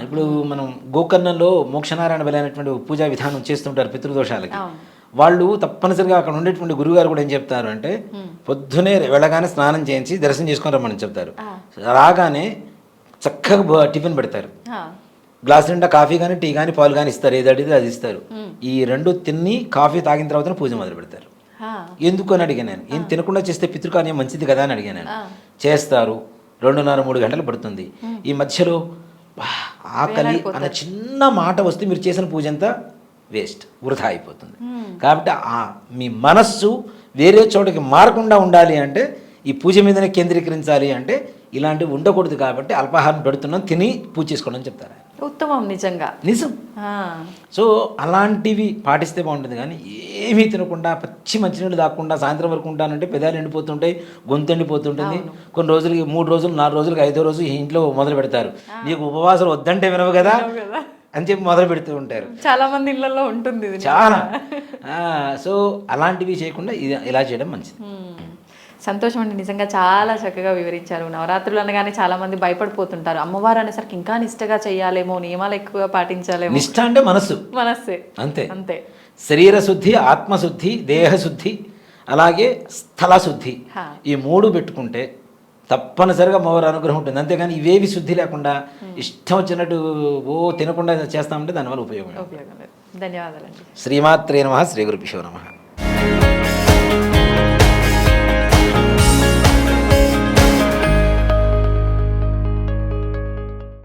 ఇప్పుడు మనం గోకర్ణంలో మోక్షనారాయణ బలైనటువంటి పూజా విధానం చేస్తుంటారు పితృదోషాలకి. వాళ్ళు తప్పనిసరిగా అక్కడ ఉండేటువంటి గురువుగారు కూడా ఏం చెప్తారు అంటే, పొద్దునే వెళ్ళగానే స్నానం చేయించి దర్శనం చేసుకొని రమ్మని చెప్తారు. రాగానే చక్కగా టిఫిన్ పెడతారు, గ్లాస్ నిండా కాఫీ కానీ టీ కానీ పాలు కానీ ఇస్తారు, ఏది అడిగితే అది ఇస్తారు. ఈ 2 తిని కాఫీ తాగిన తర్వాత పూజ మొదలు పెడతారు. ఎందుకు అని అడిగాను నేను, ఏం తినకుండా చేస్తే పితృకార్యం మంచిది కదా అని అడిగాను నేను. చేస్తారు, 2:30-3 గంటలు పడుతుంది. ఈ మధ్యలో ఆకలి అన్న చిన్న మాట వస్తే మీరు చేసిన పూజ అంతా వేస్ట్, వృధా అయిపోతుంది. కాబట్టి మీ మనస్సు వేరే చోటకి మారకుండా ఉండాలి అంటే, ఈ పూజ మీదనే కేంద్రీకరించాలి అంటే ఇలాంటివి ఉండకూడదు. కాబట్టి అల్పాహారం పెడుతున్నాం, తిని పూజ చేసుకోవడం అని చెప్తారు. ఉత్తమం, నిజంగా నిజం. సో అలాంటివి పాటిస్తే బాగుంటుంది. కానీ ఏమీ తినకుండా పచ్చి మంచినీళ్ళు తాకుండా సాయంత్రం వరకు ఉంటానంటే పెదాలు ఎండిపోతుంటాయి, గొంతు ఎండిపోతుంటుంది. కొన్ని రోజులకి 3 రోజులు 4 రోజులకి 5వ రోజు ఇంట్లో మొదలు పెడతారు, నీకు ఉపవాసాలు వద్దంటే వినవు కదా అని చెప్పి మొదలు పెడుతూ ఉంటారు. చాలా మంది ఇళ్లలో ఉంటుంది చాలా. సో అలాంటివి చేయకుండా ఇలా చేయడం మంచిది. సంతోషం అండి, నిజంగా చాలా చక్కగా వివరించారు. నవరాత్రులు అనగానే చాలా మంది భయపడిపోతుంటారు, అమ్మవారు అనేసరికి ఇంకా నిష్టగా చేయాలేమో, నియమాలు ఎక్కువగా పాటించాలేమో. నిష్ట అంటే మనస్సే అంతే అంతే. శరీర శుద్ధి, ఆత్మశుద్ధి, దేహశుద్ధి అలాగే స్థలశుద్ధి, హా. ఈ 3 పెట్టుకుంటే తప్పనిసరిగా అమ్మవారి అనుగ్రహం ఉంటుంది. అంతేగాని ఇవేవి శుద్ధి లేకుండా ఇష్టం వచ్చినట్టు తినకుండా చేస్తామంటే దానివల్ల ఉపయోగం. ఉపయోగం లేదు. ధన్యవాదాలండి. శ్రీమాత్రే నమః. శ్రీ గురుభ్యో నమః.